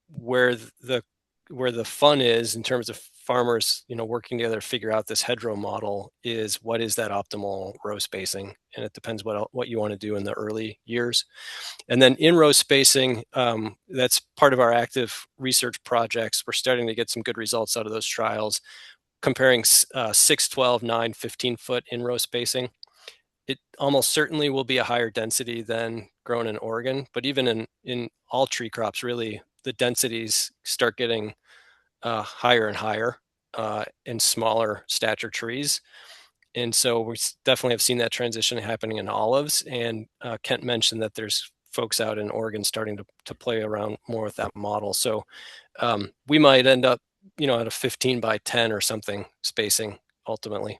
Where the fun is in terms of farmers, working together to figure out this hedgerow model is what is that optimal row spacing, and it depends what you want to do in the early years. And then in row spacing, that's part of our active research projects. We're starting to get some good results out of those trials, comparing 6, 12, 9, 15 foot in row spacing. It almost certainly will be a higher density than grown in Oregon, but even in all tree crops, really, the densities start getting higher and higher in smaller stature trees. And so we definitely have seen that transition happening in olives. And Kent mentioned that there's folks out in Oregon starting to play around more with that model. So we might end up, at a 15 by 10 or something spacing ultimately.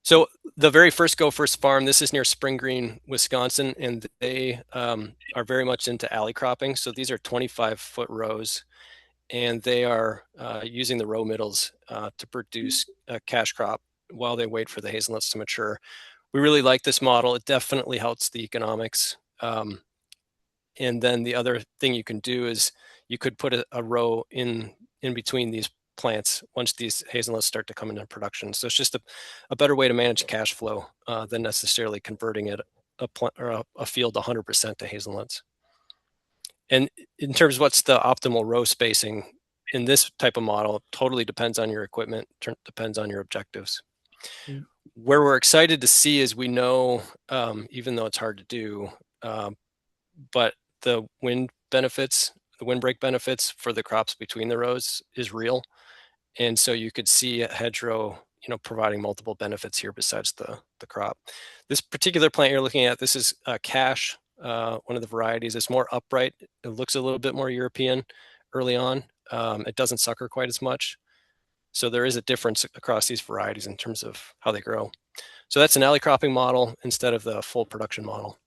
So the very first Go First farm, this is near Spring Green, Wisconsin, and they are very much into alley cropping. So these are 25-foot rows, and they are using the row middles to produce a cash crop while they wait for the hazelnuts to mature. We really like this model. It definitely helps the economics. And then the other thing you can do is you could put a row in between these plants once these hazelnuts start to come into production. So it's just a better way to manage cash flow than necessarily converting it a field 100% to hazelnuts. And in terms of what's the optimal row spacing in this type of model, it totally depends on your equipment, depends on your objectives. Where we're excited to see is we know, even though it's hard to do, but the windbreak benefits for the crops between the rows is real. And so you could see a hedgerow, providing multiple benefits here besides the crop. This particular plant you're looking at, this is Cash, one of the varieties. It's more upright. It looks a little bit more European early on. It doesn't sucker quite as much. So there is a difference across these varieties in terms of how they grow. So that's an alley cropping model instead of the full production model.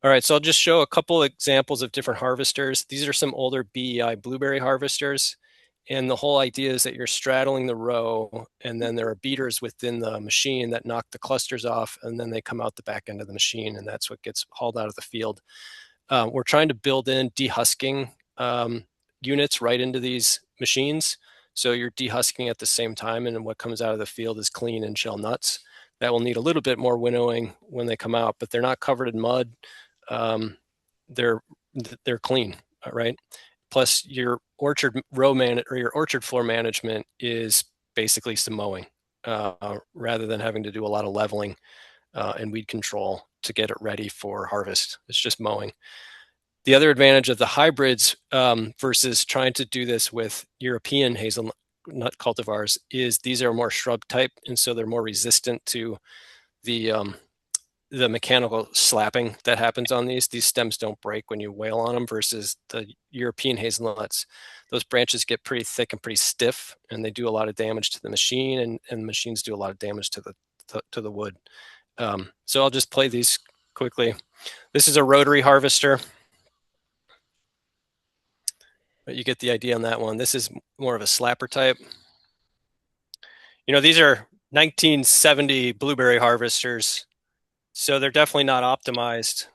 All right, so I'll just show a couple examples of different harvesters. These are some older BEI blueberry harvesters. And the whole idea is that you're straddling the row, and then there are beaters within the machine that knock the clusters off, and then they come out the back end of the machine, and that's what gets hauled out of the field. We're trying to build in dehusking units right into these machines. So you're dehusking at the same time, and what comes out of the field is clean and shell nuts. That will need a little bit more winnowing when they come out, but they're not covered in mud. They're clean, right? Plus, your orchard your orchard floor management is basically some mowing, rather than having to do a lot of leveling and weed control to get it ready for harvest. It's just mowing. The other advantage of the hybrids versus trying to do this with European hazelnut cultivars is these are more shrub type, and so they're more resistant to the mechanical slapping that happens on these. These stems don't break when you wail on them versus the European hazelnuts. Those branches get pretty thick and pretty stiff, and they do a lot of damage to the machine, and the machines do a lot of damage to the wood. So I'll just play these quickly. This is a rotary harvester, but you get the idea on that one. This is more of a slapper type. These are 1970 blueberry harvesters. So they're definitely not optimized,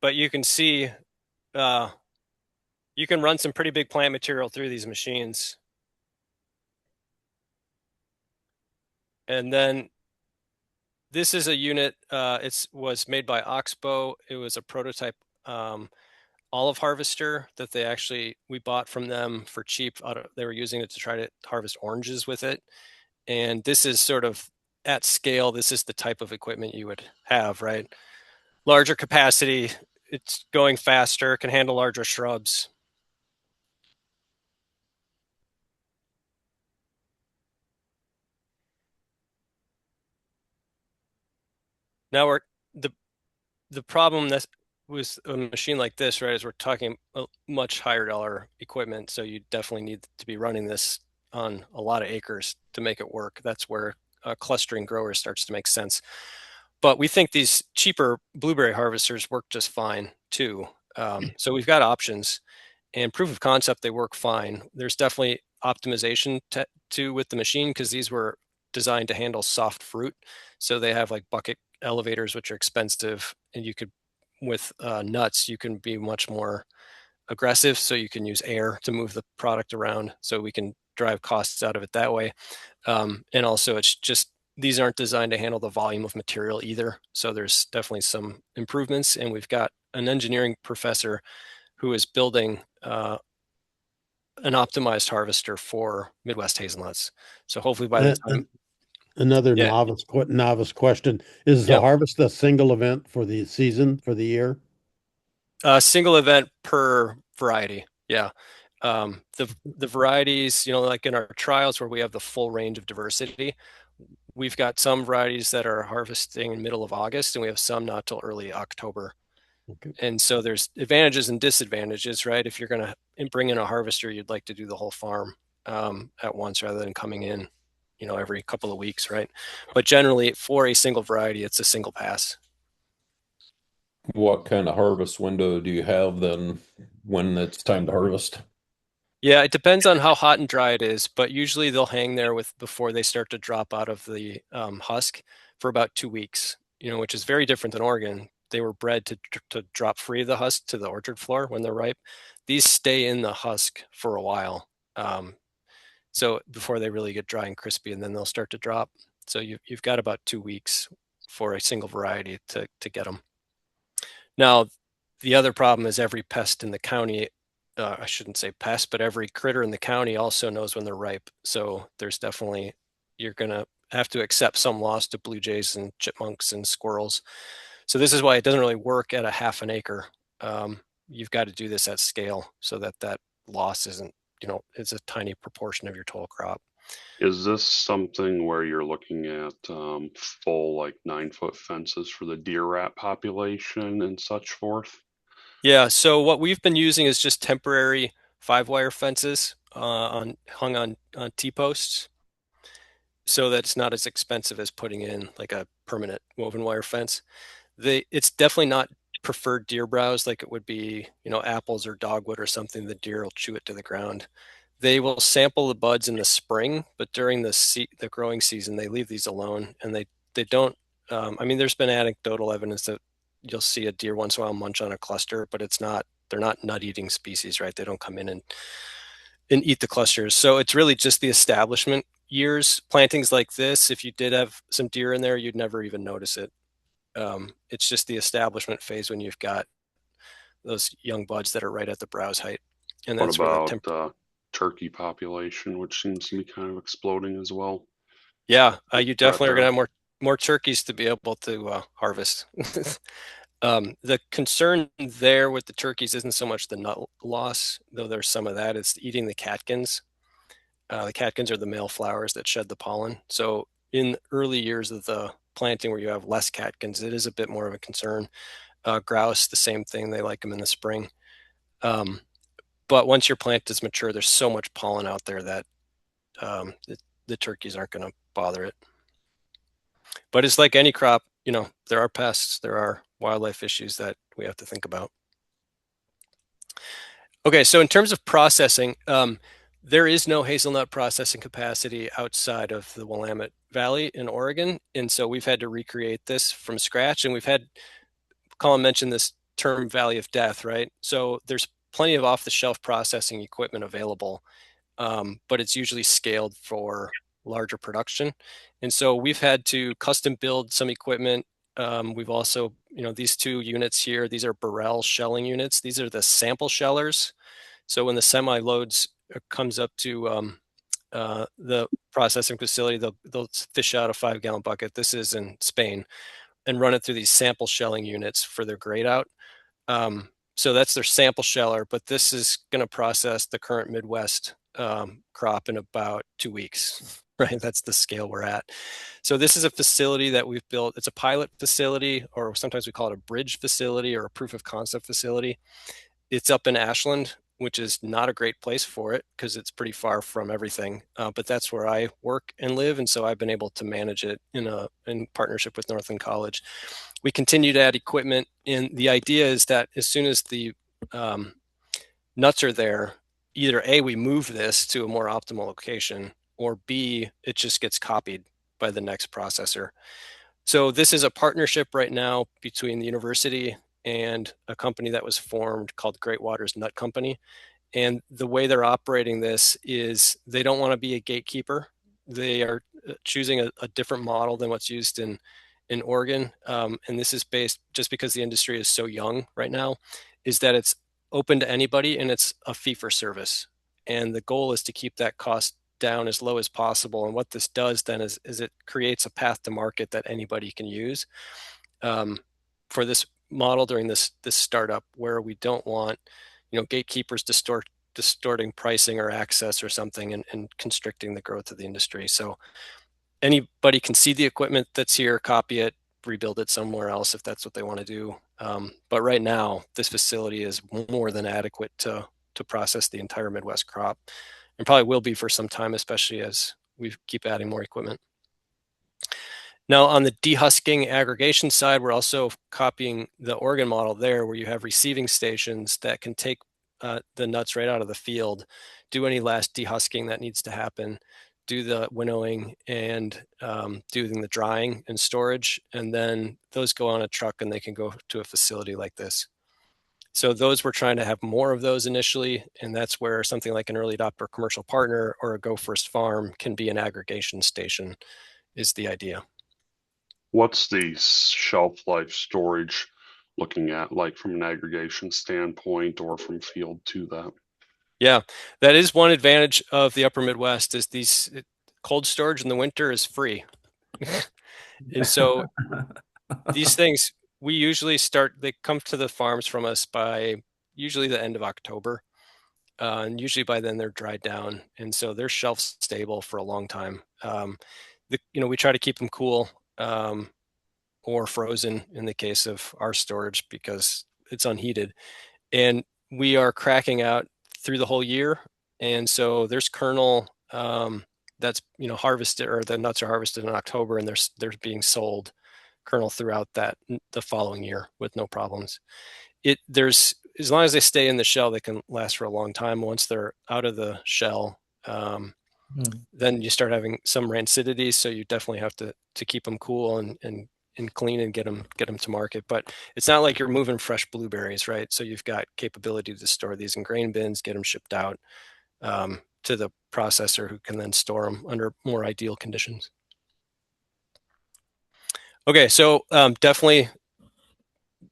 but you can see you can run some pretty big plant material through these machines. And then this is a unit, it was made by Oxbow. It was a prototype olive harvester that we bought from them for cheap. They were using it to try to harvest oranges with it. And this is sort of at scale. This is the type of equipment you would have, right? Larger capacity, it's going faster, can handle larger shrubs. Now the problem that with a machine like this, right, is we're talking a much higher dollar equipment. So you definitely need to be running this on a lot of acres to make it work. That's where clustering growers starts to make sense. But we think these cheaper blueberry harvesters work just fine too. So we've got options, and proof of concept, they work fine. There's definitely optimization to with the machine because these were designed to handle soft fruit. So they have like bucket elevators, which are expensive, and you could with nuts, you can be much more aggressive. So you can use air to move the product around. So we can drive costs out of it that way. And also, it's just these aren't designed to handle the volume of material either. So there's definitely some improvements. And we've got an engineering professor who is building an optimized harvester for Midwest hazelnuts. So hopefully by the time, Another yeah, novice question. Is the yeah, harvest a single event for the season, for the year? a single event per variety. Yeah. The varieties, like in our trials where we have the full range of diversity, we've got some varieties that are harvesting in middle of August, and we have some not till early October. Okay. And so there's advantages and disadvantages, right? If you're going to bring in a harvester, you'd like to do the whole farm at once rather than coming in, every couple of weeks, right? But generally, for a single variety, it's a single pass. What kind of harvest window do you have then when it's time to harvest? Yeah, it depends on how hot and dry it is, but usually they'll hang there before they start to drop out of the husk for about 2 weeks, which is very different than Oregon. They were bred to drop free of the husk to the orchard floor when they're ripe. These stay in the husk for a while, so before they really get dry and crispy, and then they'll start to drop. So you've got about 2 weeks for a single variety to get them. Now, the other problem is every pest in the county, I shouldn't say pest, but every critter in the county also knows when they're ripe. So you're going to have to accept some loss to blue jays and chipmunks and squirrels. So this is why it doesn't really work at a half an acre. You've got to do this at scale so that loss isn't, it's a tiny proportion of your total crop. Is this something where you're looking at full like 9-foot fences for the deer rat population and such forth? Yeah, so what we've been using is just temporary 5-wire fences hung on T-posts, so that it's not as expensive as putting in like a permanent woven wire fence. It's definitely not preferred deer browse like it would be, apples or dogwood or something. The deer will chew it to the ground. They will sample the buds in the spring, but during the growing season, they leave these alone, and they don't. There's been anecdotal evidence that you'll see a deer once in a while munch on a cluster, but they're not nut eating species, right? They don't come in and eat the clusters. So it's really just the establishment years. Plantings like this, if you did have some deer in there, you'd never even notice it. It's just the establishment phase when you've got those young buds that are right at the browse height, and What that's where the about turkey population, which seems to be kind of exploding as well? Yeah, you That definitely are there. going to have more turkeys to be able to harvest. The concern there with the turkeys isn't so much the nut loss, though there's some of that. It's eating the catkins. The catkins are the male flowers that shed the pollen. So in early years of the planting where you have less catkins, it is a bit more of a concern. Grouse, the same thing. They like them in the spring. But once your plant is mature, there's so much pollen out there that the turkeys aren't going to bother it. But it's like any crop, there are pests, there are wildlife issues that we have to think about. Okay, so in terms of processing, there is no hazelnut processing capacity outside of the Willamette Valley in Oregon. And so we've had to recreate this from scratch. And Colin mentioned this term Valley of Death, right? So there's plenty of off-the-shelf processing equipment available, but it's usually scaled for larger production. And so we've had to custom build some equipment We've also, these two units here, these are Burrell shelling units. These are the sample shellers. So when the semi loads comes up to the processing facility, they'll fish out a 5-gallon bucket. This is in Spain, and run it through these sample shelling units for their grade out. So that's their sample sheller, but this is going to process the current Midwest crop in about 2 weeks, right? That's the scale we're at. So this is a facility that we've built. It's a pilot facility, or sometimes we call it a bridge facility or a proof of concept facility. It's up in Ashland, which is not a great place for it because it's pretty far from everything. But that's where I work and live, and so I've been able to manage it in partnership with Northland College. We continue to add equipment, and the idea is that as soon as the nuts are there, either A, we move this to a more optimal location, or B, it just gets copied by the next processor. So this is a partnership right now between the university and a company that was formed called Great Waters Nut Company. And the way they're operating this is they don't want to be a gatekeeper. They are choosing a different model than what's used in Oregon. And this is based, just because the industry is so young right now, is that it's open to anybody and it's a fee for service. And the goal is to keep that cost down as low as possible. And what this does then is it creates a path to market that anybody can use for this model during this startup, where we don't want gatekeepers distorting pricing or access or something and constricting the growth of the industry. So anybody can see the equipment that's here, copy it, rebuild it somewhere else if that's what they want to do. But right now, this facility is more than adequate to process the entire Midwest crop, and probably will be for some time, especially as we keep adding more equipment. Now, on the dehusking aggregation side, we're also copying the Oregon model there, where you have receiving stations that can take the nuts right out of the field, do any last dehusking that needs to happen, do the winnowing, and doing the drying and storage. And then those go on a truck and they can go to a facility like this. So those, we're trying to have more of those initially, and that's where something like an early adopter commercial partner or a Go First farm can be an aggregation station, is the idea. What's the shelf life storage looking at, like from an aggregation standpoint or from field to that? Yeah, that is one advantage of the upper Midwest, is these cold storage in the winter is free. And so these things, we usually they come to the farms from us by usually the end of October. And usually by then they're dried down. And so they're shelf stable for a long time. We try to keep them cool or frozen in the case of our storage because it's unheated. And we are cracking out through the whole year. And so there's kernel that's harvested, or the nuts are harvested in October, and they're being sold kernel throughout the following year with no problems. There's, as long as they stay in the shell, they can last for a long time. Once they're out of the shell, then you start having some rancidity. So you definitely have to keep them cool and clean and get them to market. But it's not like you're moving fresh blueberries, right? So you've got capability to store these in grain bins, get them shipped out to the processor, who can then store them under more ideal conditions. Okay, so definitely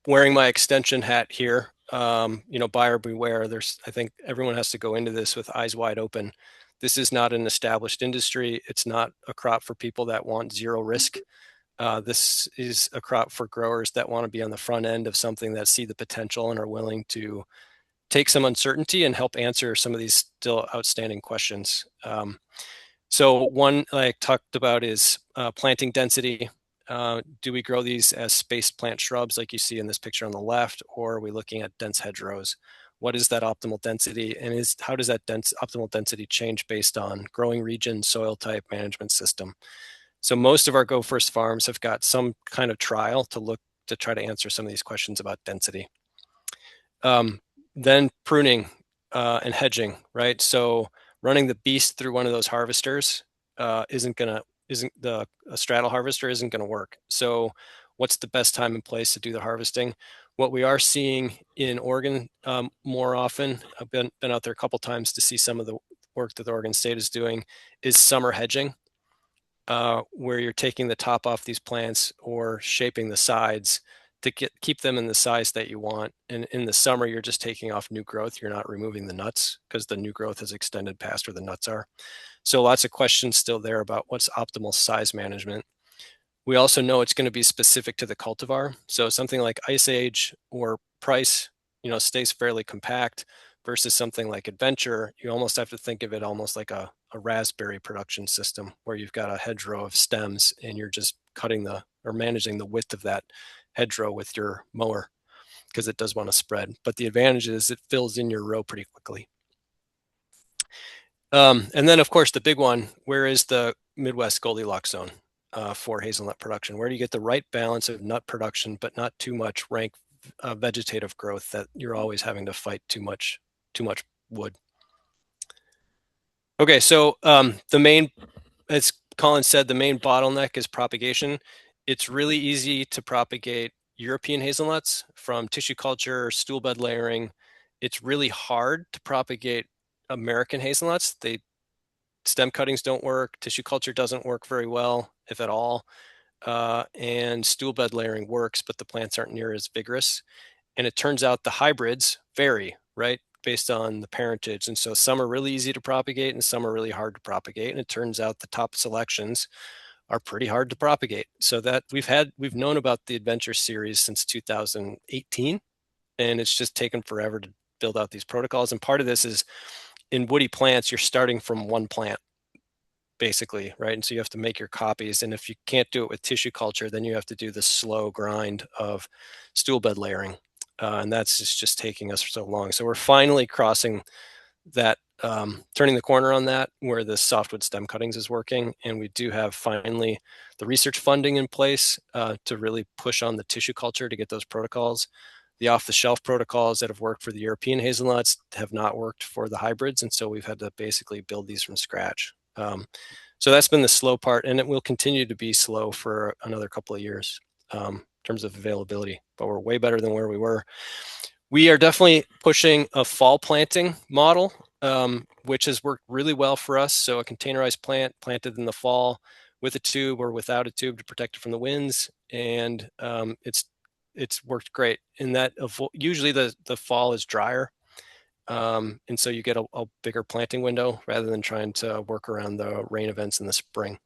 wearing my extension hat here. Buyer beware. I think everyone has to go into this with eyes wide open. This is not an established industry. It's not a crop for people that want zero risk. This is a crop for growers that want to be on the front end of something, that see the potential and are willing to take some uncertainty and help answer some of these still outstanding questions. So one I talked about is planting density. Do we grow these as spaced plant shrubs like you see in this picture on the left, or are we looking at dense hedgerows? What is that optimal density, and how does that optimal density change based on growing region, soil type, management system? So most of our Go First farms have got some kind of trial to try to answer some of these questions about density. Then pruning and hedging, right? So running the beast through one of those harvesters a straddle harvester isn't going to work. So what's the best time and place to do the harvesting? What we are seeing in Oregon more often, I've been out there a couple times to see some of the work that the Oregon State is doing, is summer hedging. where you're taking the top off these plants or shaping the sides to keep them in the size that you want. And in the summer, you're just taking off new growth. You're not removing the nuts because the new growth has extended past where the nuts are. So lots of questions still there about what's optimal size management. We also know it's going to be specific to the cultivar. So something like Ice Age or Price, stays fairly compact versus something like Adventure. You almost have to think of it almost like a raspberry production system where you've got a hedgerow of stems and you're just cutting or managing the width of that hedgerow with your mower because it does want to spread. But the advantage is it fills in your row pretty quickly. And then, of course, the big one, where is the Midwest Goldilocks zone for hazelnut production? Where do you get the right balance of nut production, but not too much rank vegetative growth that you're always having to fight too much wood? Okay, so as Colin said, the main bottleneck is propagation. It's really easy to propagate European hazelnuts from tissue culture, stool bed layering. It's really hard to propagate American hazelnuts. Stem cuttings don't work. Tissue culture doesn't work very well, if at all. And stool bed layering works, but the plants aren't near as vigorous. And it turns out the hybrids vary, right, based on the parentage. And so some are really easy to propagate and some are really hard to propagate. And it turns out the top selections are pretty hard to propagate. So that we've known about the Adventure series since 2018, and it's just taken forever to build out these protocols. And part of this is in woody plants, you're starting from one plant, basically, right? And so you have to make your copies. And if you can't do it with tissue culture, then you have to do the slow grind of stool bed layering. And that's just taking us so long. So we're finally crossing that, turning the corner on that, where the softwood stem cuttings is working. And we do have finally the research funding in place to really push on the tissue culture to get those protocols. The off-the-shelf protocols that have worked for the European hazelnuts have not worked for the hybrids. And so we've had to basically build these from scratch. So that's been the slow part, and it will continue to be slow for another couple of years in terms of availability, but we're way better than where we were. We are definitely pushing a fall planting model, which has worked really well for us. So a containerized plant planted in the fall with a tube or without a tube to protect it from the winds. And it's worked great in that usually the fall is drier. And so you get a bigger planting window rather than trying to work around the rain events in the spring.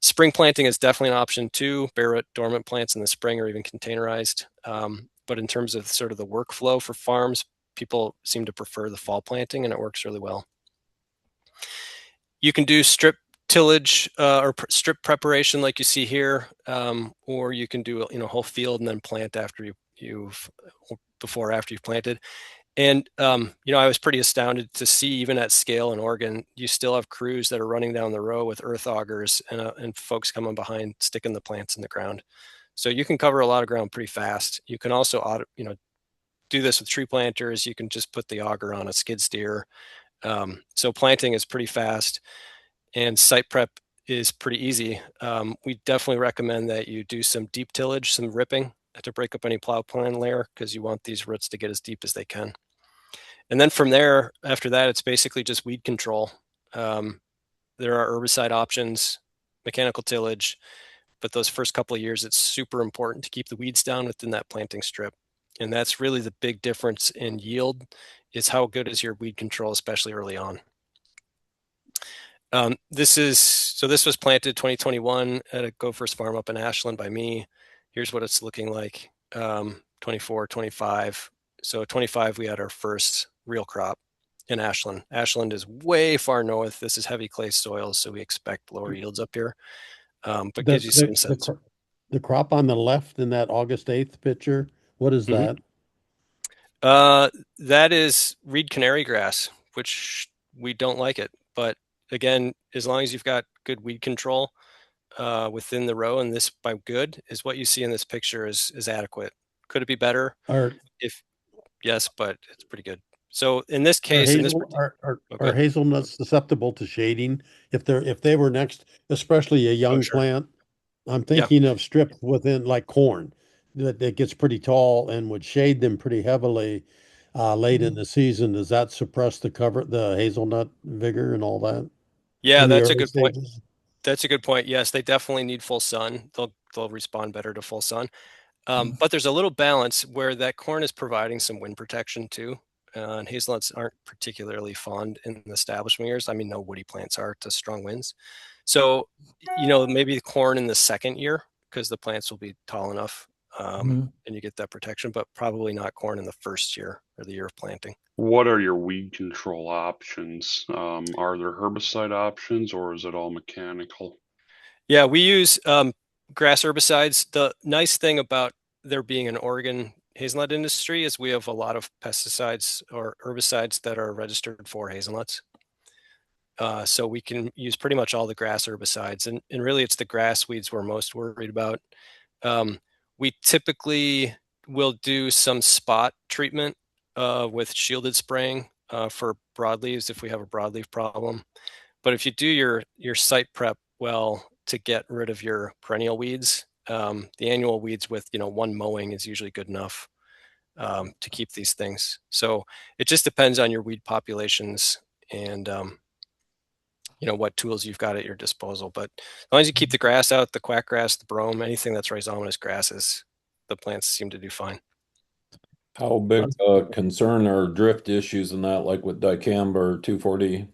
Spring planting is definitely an option too. Bare root dormant plants in the spring or even containerized. But in terms of sort of the workflow for farms, people seem to prefer the fall planting, and it works really well. You can do strip tillage or strip preparation like you see here, or you can do whole field and then plant after you've planted. And I was pretty astounded to see, even at scale in Oregon, you still have crews that are running down the row with earth augers and folks coming behind sticking the plants in the ground. So you can cover a lot of ground pretty fast. You can also do this with tree planters. You can just put the auger on a skid steer. So planting is pretty fast, and site prep is pretty easy. We definitely recommend that you do some deep tillage, some ripping to break up any plow plan layer, because you want these roots to get as deep as they can. And then from there, after that, it's basically just weed control. There are herbicide options, mechanical tillage, but those first couple of years, it's super important to keep the weeds down within that planting strip. And that's really the big difference in yield, is how good is your weed control, especially early on. This was planted 2021 at a Go First farm up in Ashland by me. Here's what it's looking like, 24, 25. So 25, we had our first real crop in Ashland. Ashland is way far north. This is heavy clay soil, so we expect lower yields up here. But gives you some sense. The crop on the left in that August 8th picture, what is that? That is reed canary grass, which we don't like it. But again, as long as you've got good weed control within the row, and this by good is what you see in this picture is adequate. Could it be better? Yes, but it's pretty good. So in this case, are hazelnuts susceptible to shading if they were next, especially a young plant? I'm thinking of strip within, like corn, that gets pretty tall and would shade them pretty heavily late in the season. Does that suppress the hazelnut vigor and all that? Yeah, that's a good point. That's a good point. Yes, they definitely need full sun. They'll respond better to full sun. But there's a little balance where that corn is providing some wind protection too. And hazelnuts aren't particularly fond in the establishment years. I mean, no woody plants are to strong winds. So, maybe the corn in the second year because the plants will be tall enough, and you get that protection, but probably not corn in the first year or the year of planting. What are your weed control options? Are there herbicide options or is it all mechanical? Yeah, we use grass herbicides. The nice thing about there being an Oregon hazelnut industry is we have a lot of pesticides or herbicides that are registered for hazelnuts. So we can use pretty much all the grass herbicides, and really it's the grass weeds we're most worried about. We typically will do some spot treatment with shielded spraying for broadleaves if we have a broadleaf problem. But if you do your site prep well to get rid of your perennial weeds, the annual weeds with one mowing is usually good enough to keep these things. So it just depends on your weed populations and what tools you've got at your disposal. But as long as you keep the grass out, the quackgrass, the brome, anything that's rhizomatous grasses, the plants seem to do fine. How big concern are drift issues in that, like with dicamba or 2,4-D?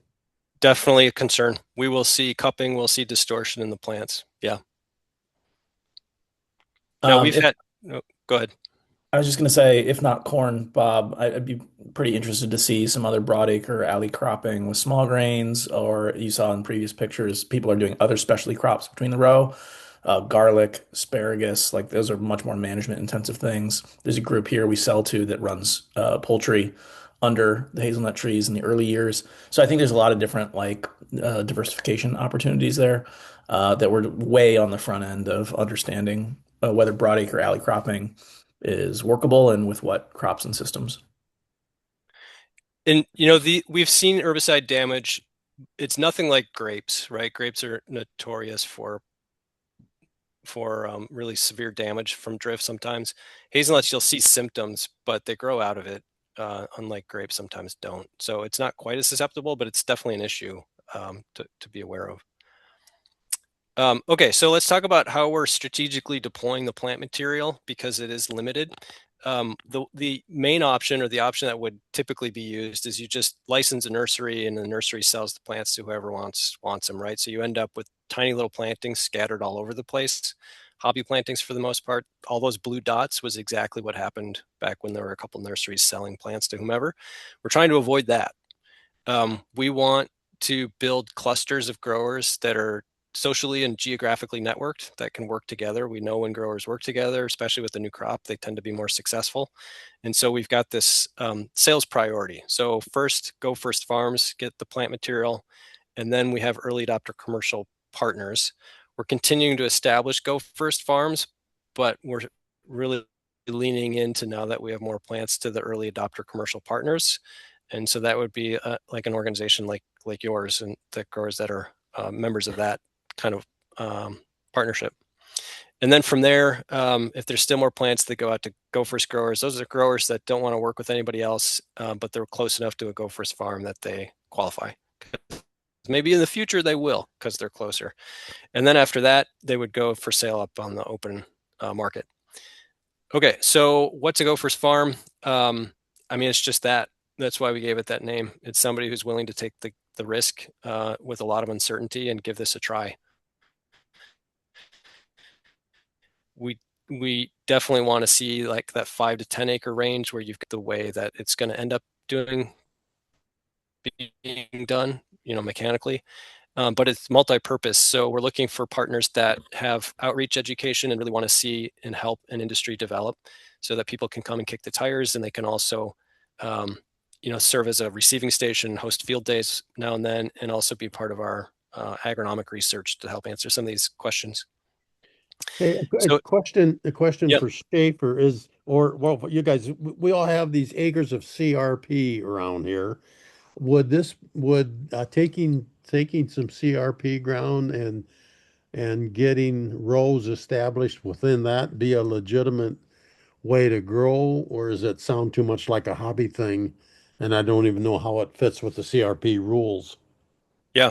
Definitely a concern. We will see cupping, we'll see distortion in the plants. Yeah. Now we've had, go ahead. I was just going to say, if not corn, Bob, I'd be pretty interested to see some other broadacre alley cropping with small grains, or you saw in previous pictures, people are doing other specialty crops between the row. Garlic, asparagus, like those are much more management intensive things. There's a group here we sell to that runs poultry under the hazelnut trees in the early years. So I think there's a lot of different diversification opportunities there that we're way on the front end of understanding whether broadacre alley cropping is workable and with what crops and systems. And we've seen herbicide damage. It's nothing like grapes, right? Grapes are notorious for really severe damage from drift sometimes. Hazelnuts, you'll see symptoms, but they grow out of it, unlike grapes sometimes don't. So it's not quite as susceptible, but it's definitely an issue to be aware of. Okay, so let's talk about how we're strategically deploying the plant material because it is limited. The main option, or the option that would typically be used, is you just license a nursery and the nursery sells the plants to whoever wants them, right? So you end up with tiny little plantings scattered all over the place. Hobby plantings for the most part. All those blue dots was exactly what happened back when there were a couple nurseries selling plants to whomever. We're trying to avoid that. We want to build clusters of growers that are socially and geographically networked that can work together. We know when growers work together, especially with the new crop, they tend to be more successful. And so we've got this sales priority. So first, go first farms, get the plant material, and then we have early adopter commercial partners. We're continuing to establish go first farms, but we're really leaning into, now that we have more plants, to the early adopter commercial partners. And so that would be like an organization like yours, and the growers that are members of that kind of partnership. And then from there, if there's still more plants that go out to go first growers, those are growers that don't want to work with anybody else, but they're close enough to a go first farm that they qualify. Maybe in the future they will, because they're closer. And then after that, they would go for sale up on the open market. Okay, so what's a go first farm? I mean, it's just that. That's why we gave it that name. It's somebody who's willing to take the risk with a lot of uncertainty and give this a try. We definitely want to see like that 5 to 10 acre range where you've got the way that it's going to end up being done, mechanically. But it's multi-purpose. So we're looking for partners that have outreach education and really want to see and help an industry develop, so that people can come and kick the tires, and they can also serve as a receiving station, host field days now and then, and also be part of our agronomic research to help answer some of these questions. Hey, So, a question yep. for Schaefer is, you guys, we all have these acres of CRP around here. Would taking some CRP ground and getting rows established within that be a legitimate way to grow, or does it sound too much like a hobby thing? And I don't even know how it fits with the CRP rules. Yeah,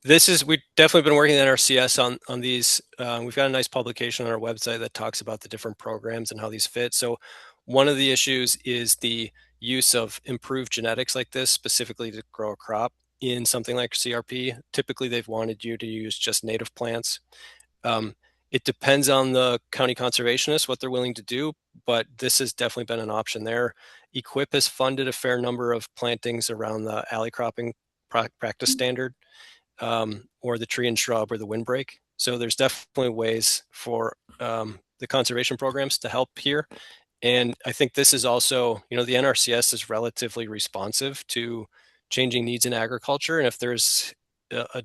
we've definitely been working at NRCS on these. We've got a nice publication on our website that talks about the different programs and how these fit. So one of the issues is the use of improved genetics like this, specifically to grow a crop in something like CRP. Typically, they've wanted you to use just native plants. Um, it depends on the county conservationist, what they're willing to do, but this has definitely been an option there. Equip has funded a fair number of plantings around the alley cropping practice standard, or the tree and shrub or the windbreak. So there's definitely ways for the conservation programs to help here. And I think this is also, the NRCS is relatively responsive to changing needs in agriculture. And if there's a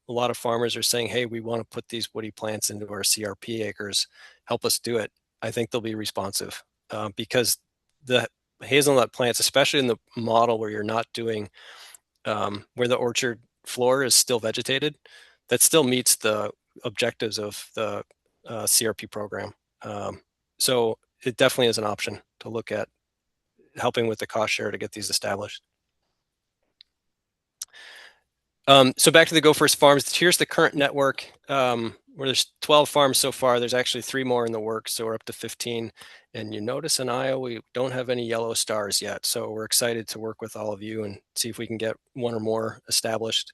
lot of farmers are saying, hey, we want to put these woody plants into our CRP acres, help us do it. I think they'll be responsive because the hazelnut plants, especially in the model where you're not doing, where the orchard floor is still vegetated, that still meets the objectives of the CRP program. So it definitely is an option to look at helping with the cost share to get these established. So back to the Go First Farms. Here's the current network where there's 12 farms so far. There's actually 3 more in the works, so we're up to 15. And you notice in Iowa, we don't have any yellow stars yet. So we're excited to work with all of you and see if we can get one or more established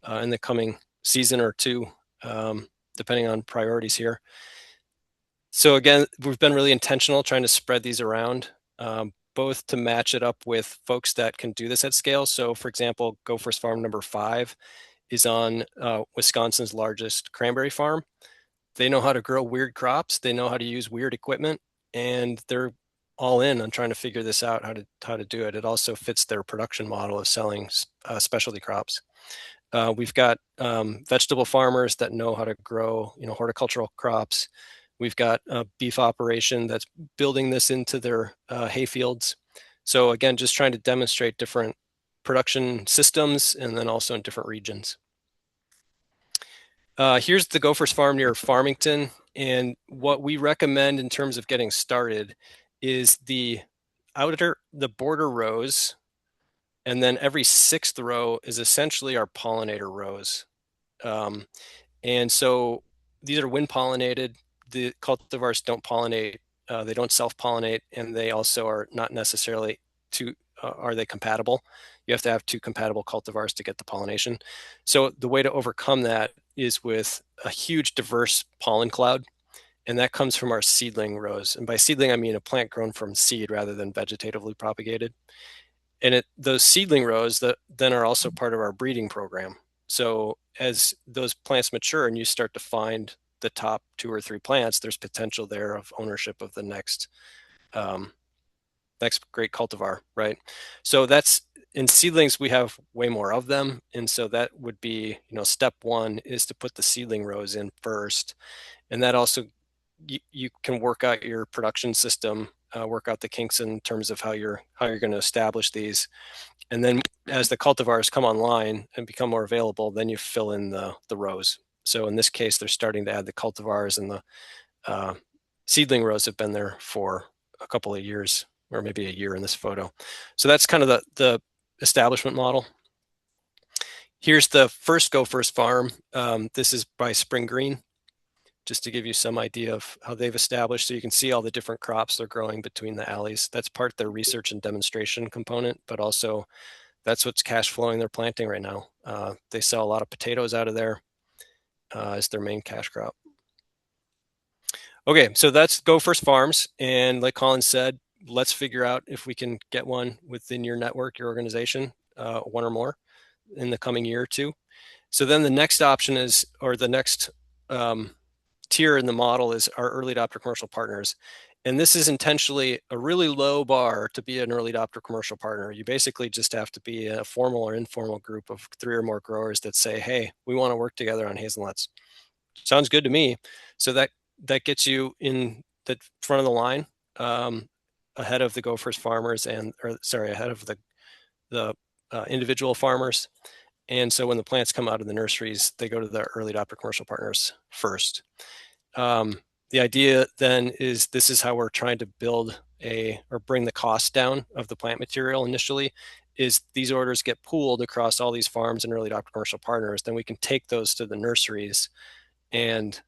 in the coming season or two, depending on priorities here. So again, we've been really intentional trying to spread these around, both to match it up with folks that can do this at scale. So for example, Go First Farm number 5 is on Wisconsin's largest cranberry farm. They know how to grow weird crops. They know how to use weird equipment, and they're all in on trying to figure this out, how to do it. It also fits their production model of selling specialty crops. We've got vegetable farmers that know how to grow, horticultural crops. We've got a beef operation that's building this into their hay fields. So again, just trying to demonstrate different production systems and then also in different regions. Here's the Gophers Farm near Farmington. And what we recommend in terms of getting started is the border rows, and then every 6th row is essentially our pollinator rows. And so these are wind pollinated. The cultivars don't pollinate. They don't self-pollinate, and they also are not necessarily are they compatible? You have to have 2 compatible cultivars to get the pollination. So the way to overcome that is with a huge diverse pollen cloud, and that comes from our seedling rows. And by seedling, I mean a plant grown from seed rather than vegetatively propagated. And those seedling rows that then are also part of our breeding program. So as those plants mature and you start to find the top 2 or 3 plants, there's potential there of ownership of the next great cultivar, right? So that's in seedlings, we have way more of them. And so that would be, step 1 is to put the seedling rows in first. And that also, you can work out your production system, work out the kinks in terms of how you're going to establish these. And then as the cultivars come online and become more available, then you fill in the rows. So in this case, they're starting to add the cultivars, and the seedling rows have been there for a couple of years, or maybe a year in this photo. So that's kind of the establishment model. Here's the first Go First Farm. This is by Spring Green, just to give you some idea of how they've established. So you can see all the different crops they're growing between the alleys. That's part of their research and demonstration component, but also that's what's cash flowing their planting right now. They sell a lot of potatoes out of there as their main cash crop. Okay, so that's Go First Farms. And like Colin said, let's figure out if we can get one within your network, your organization, 1 or more in the coming year or 2. So then the next option is, or the next tier in the model is our early adopter commercial partners. And this is intentionally a really low bar to be an early adopter commercial partner. You basically just have to be a formal or informal group of 3 or more growers that say, hey, we want to work together on hazelnuts. Sounds good to me. So that gets you in the front of the line, ahead of the Go First farmers ahead of the individual farmers. And so when the plants come out of the nurseries, they go to the early adopter commercial partners first. The idea then is this is how we're trying to build or bring the cost down of the plant material initially is these orders get pooled across all these farms and early adopter commercial partners. Then we can take those to the nurseries and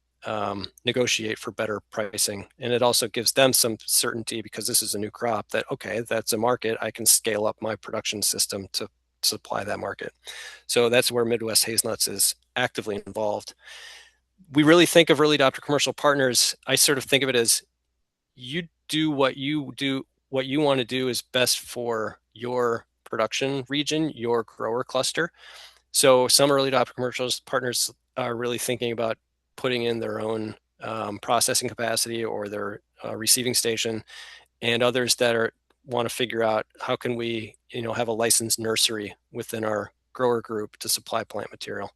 negotiate for better pricing. And it also gives them some certainty because this is a new crop that, okay, that's a market. I can scale up my production system to supply that market. So that's where Midwest Hazelnuts is actively involved. We really think of early adopter commercial partners. I sort of think of it as you do, what you want to do is best for your production region, your grower cluster. So some early adopter commercial partners are really thinking about putting in their own processing capacity or their receiving station, and others that want to figure out how can we have a licensed nursery within our grower group to supply plant material.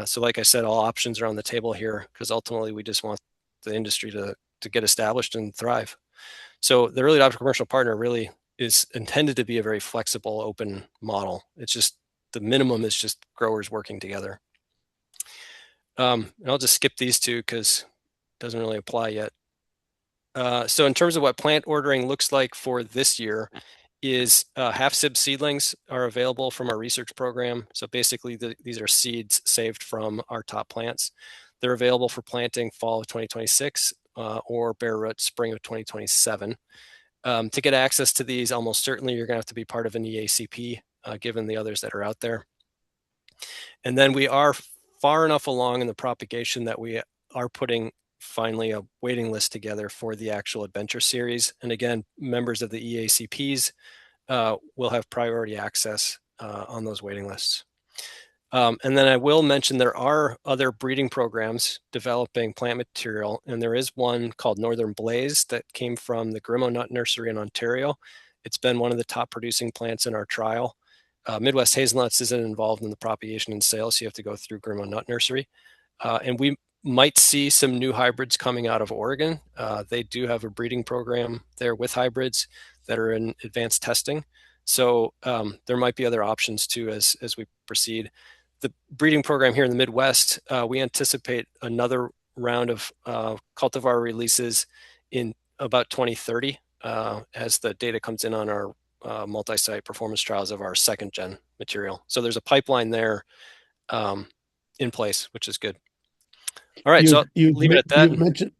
So like I said, all options are on the table here because ultimately we just want the industry to get established and thrive. So the early adopter commercial partner really is intended to be a very flexible, open model. It's just the minimum is just growers working together. And I'll just skip these two because it doesn't really apply yet. So in terms of what plant ordering looks like for this year is half Sib seedlings are available from our research program. So basically these are seeds saved from our top plants. They're available for planting fall of 2026 or bare root spring of 2027. To get access to these, almost certainly you're going to have to be part of an EACP, given the others that are out there. And then we are far enough along in the propagation that we are putting finally a waiting list together for the actual adventure series. And again, members of the EACPs will have priority access on those waiting lists. And then I will mention there are other breeding programs developing plant material, and there is one called Northern Blaze that came from the Grimo Nut Nursery in Ontario. It's been one of the top producing plants in our trial. Midwest Hazelnuts isn't involved in the propagation and sales, so you have to go through Grimo Nut Nursery. And we might see some new hybrids coming out of Oregon. They do have a breeding program there with hybrids that are in advanced testing. So there might be other options too as we proceed. The breeding program here in the Midwest, we anticipate another round of cultivar releases in about 2030 as the data comes in on our multi-site performance trials of our second gen material. So there's a pipeline there in place, which is good. All right, so I'll leave it at that.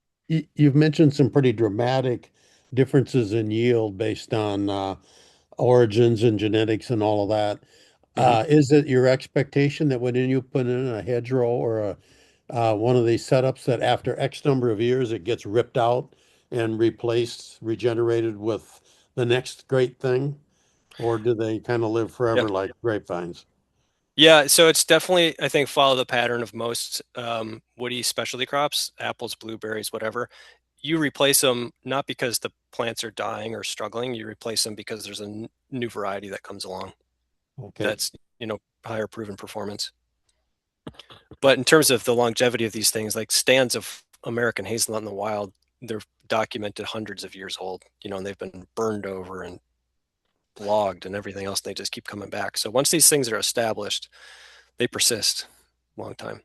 You've mentioned some pretty dramatic differences in yield based on origins and genetics and all of that. Is it your expectation that when you put in a hedgerow or one of these setups that after X number of years it gets ripped out and replaced, regenerated with the next great thing? Or do they kind of live forever Yeah. like grapevines? Yeah, so it's definitely, I think, follow the pattern of most woody specialty crops, apples, blueberries, whatever. You replace them not because the plants are dying or struggling. You replace them because there's a new variety that comes along Okay. that's, higher proven performance. But in terms of the longevity of these things, like stands of American hazelnut in the wild, they're documented hundreds of years old, and they've been burned over and logged and everything else. They just keep coming back. So once these things are established, they persist a long time.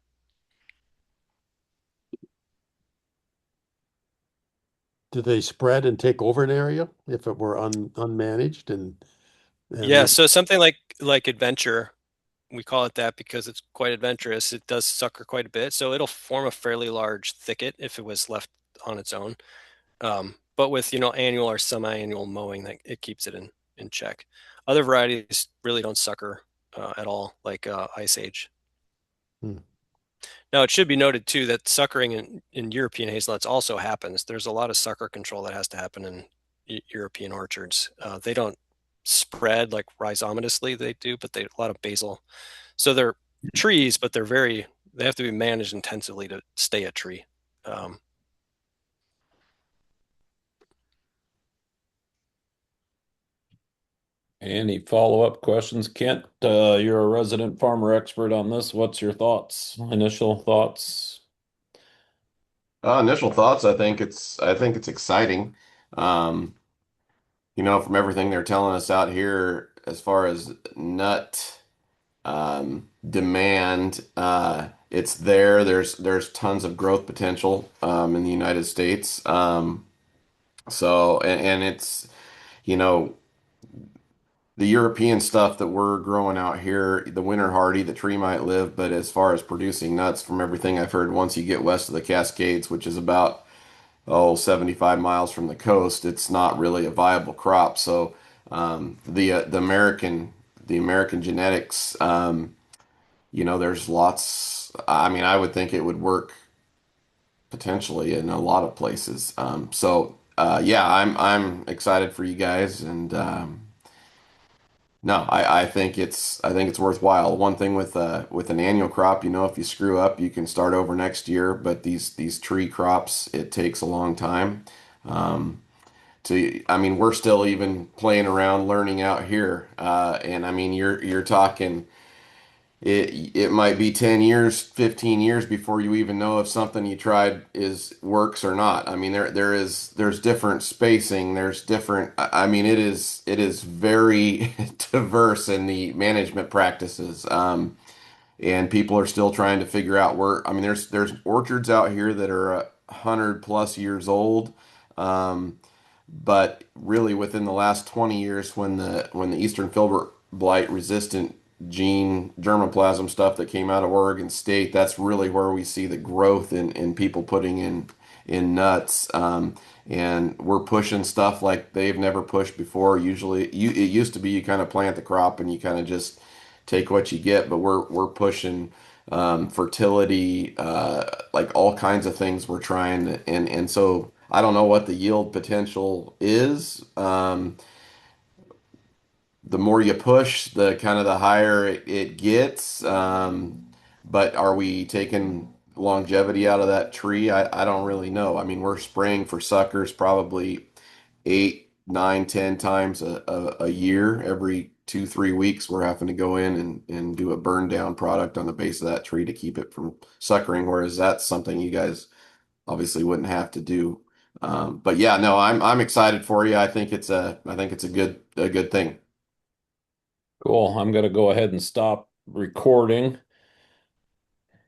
Do they spread and take over an area if it were unmanaged and Yeah, so something like adventure, we call it that because it's quite adventurous. It does sucker quite a bit, so it'll form a fairly large thicket if it was left on its own. But with annual or semi-annual mowing, that it keeps it in check. Other varieties really don't sucker at all, like Ice Age. Now, it should be noted too that suckering in European hazelnuts also happens. There's a lot of sucker control that has to happen in European orchards. They don't spread like rhizomatously they do, but a lot of basal. So they're trees, but they have to be managed intensively to stay a tree. Any follow-up questions? Kent, you're a resident farmer expert on this. What's your thoughts? Initial thoughts? Initial thoughts, I think it's exciting. Um, from everything they're telling us out here as far as nut demand, it's there. There's tons of growth potential in the United States. So, and it's, you know, the European stuff that we're growing out here, the winter hardy, the tree might live, but as far as producing nuts, from everything I've heard, once you get west of the Cascades, which is about 75 miles from the coast, it's not really a viable crop. So the American genetics, there's lots. I mean, I would think it would work potentially in a lot of places. Yeah, I'm excited for you guys, and no, I think it's worthwhile. One thing with an annual crop, if you screw up, you can start over next year. But these tree crops, it takes a long time. Um, I mean, we're still even playing around, learning out here, and I mean, you're talking. It might be 10 years, 15 years before you even know if something you tried is works or not. I mean, there's different spacing, there's different. I mean, it is very diverse in the management practices. And people are still trying to figure out where. I mean, there's orchards out here that are 100+ years old. Um, but really, within the last 20 years, when the Eastern filbert blight resistant gene germplasm stuff that came out of Oregon State, that's really where we see the growth in people putting in nuts. And we're pushing stuff like they've never pushed before. Usually, it used to be you kind of plant the crop and you kind of just take what you get, but we're pushing fertility, like all kinds of things we're trying to, and so I don't know what the yield potential is. The more you push, the kind of the higher it gets. But are we taking longevity out of that tree? I don't really know. I mean, we're spraying for suckers probably 8, 9, 10 times a year. Every 2, 3 weeks, we're having to go in and do a burn down product on the base of that tree to keep it from suckering. Whereas that's something you guys obviously wouldn't have to do. But yeah, no, I'm excited for you. I think it's a good thing. Cool. I'm gonna go ahead and stop recording.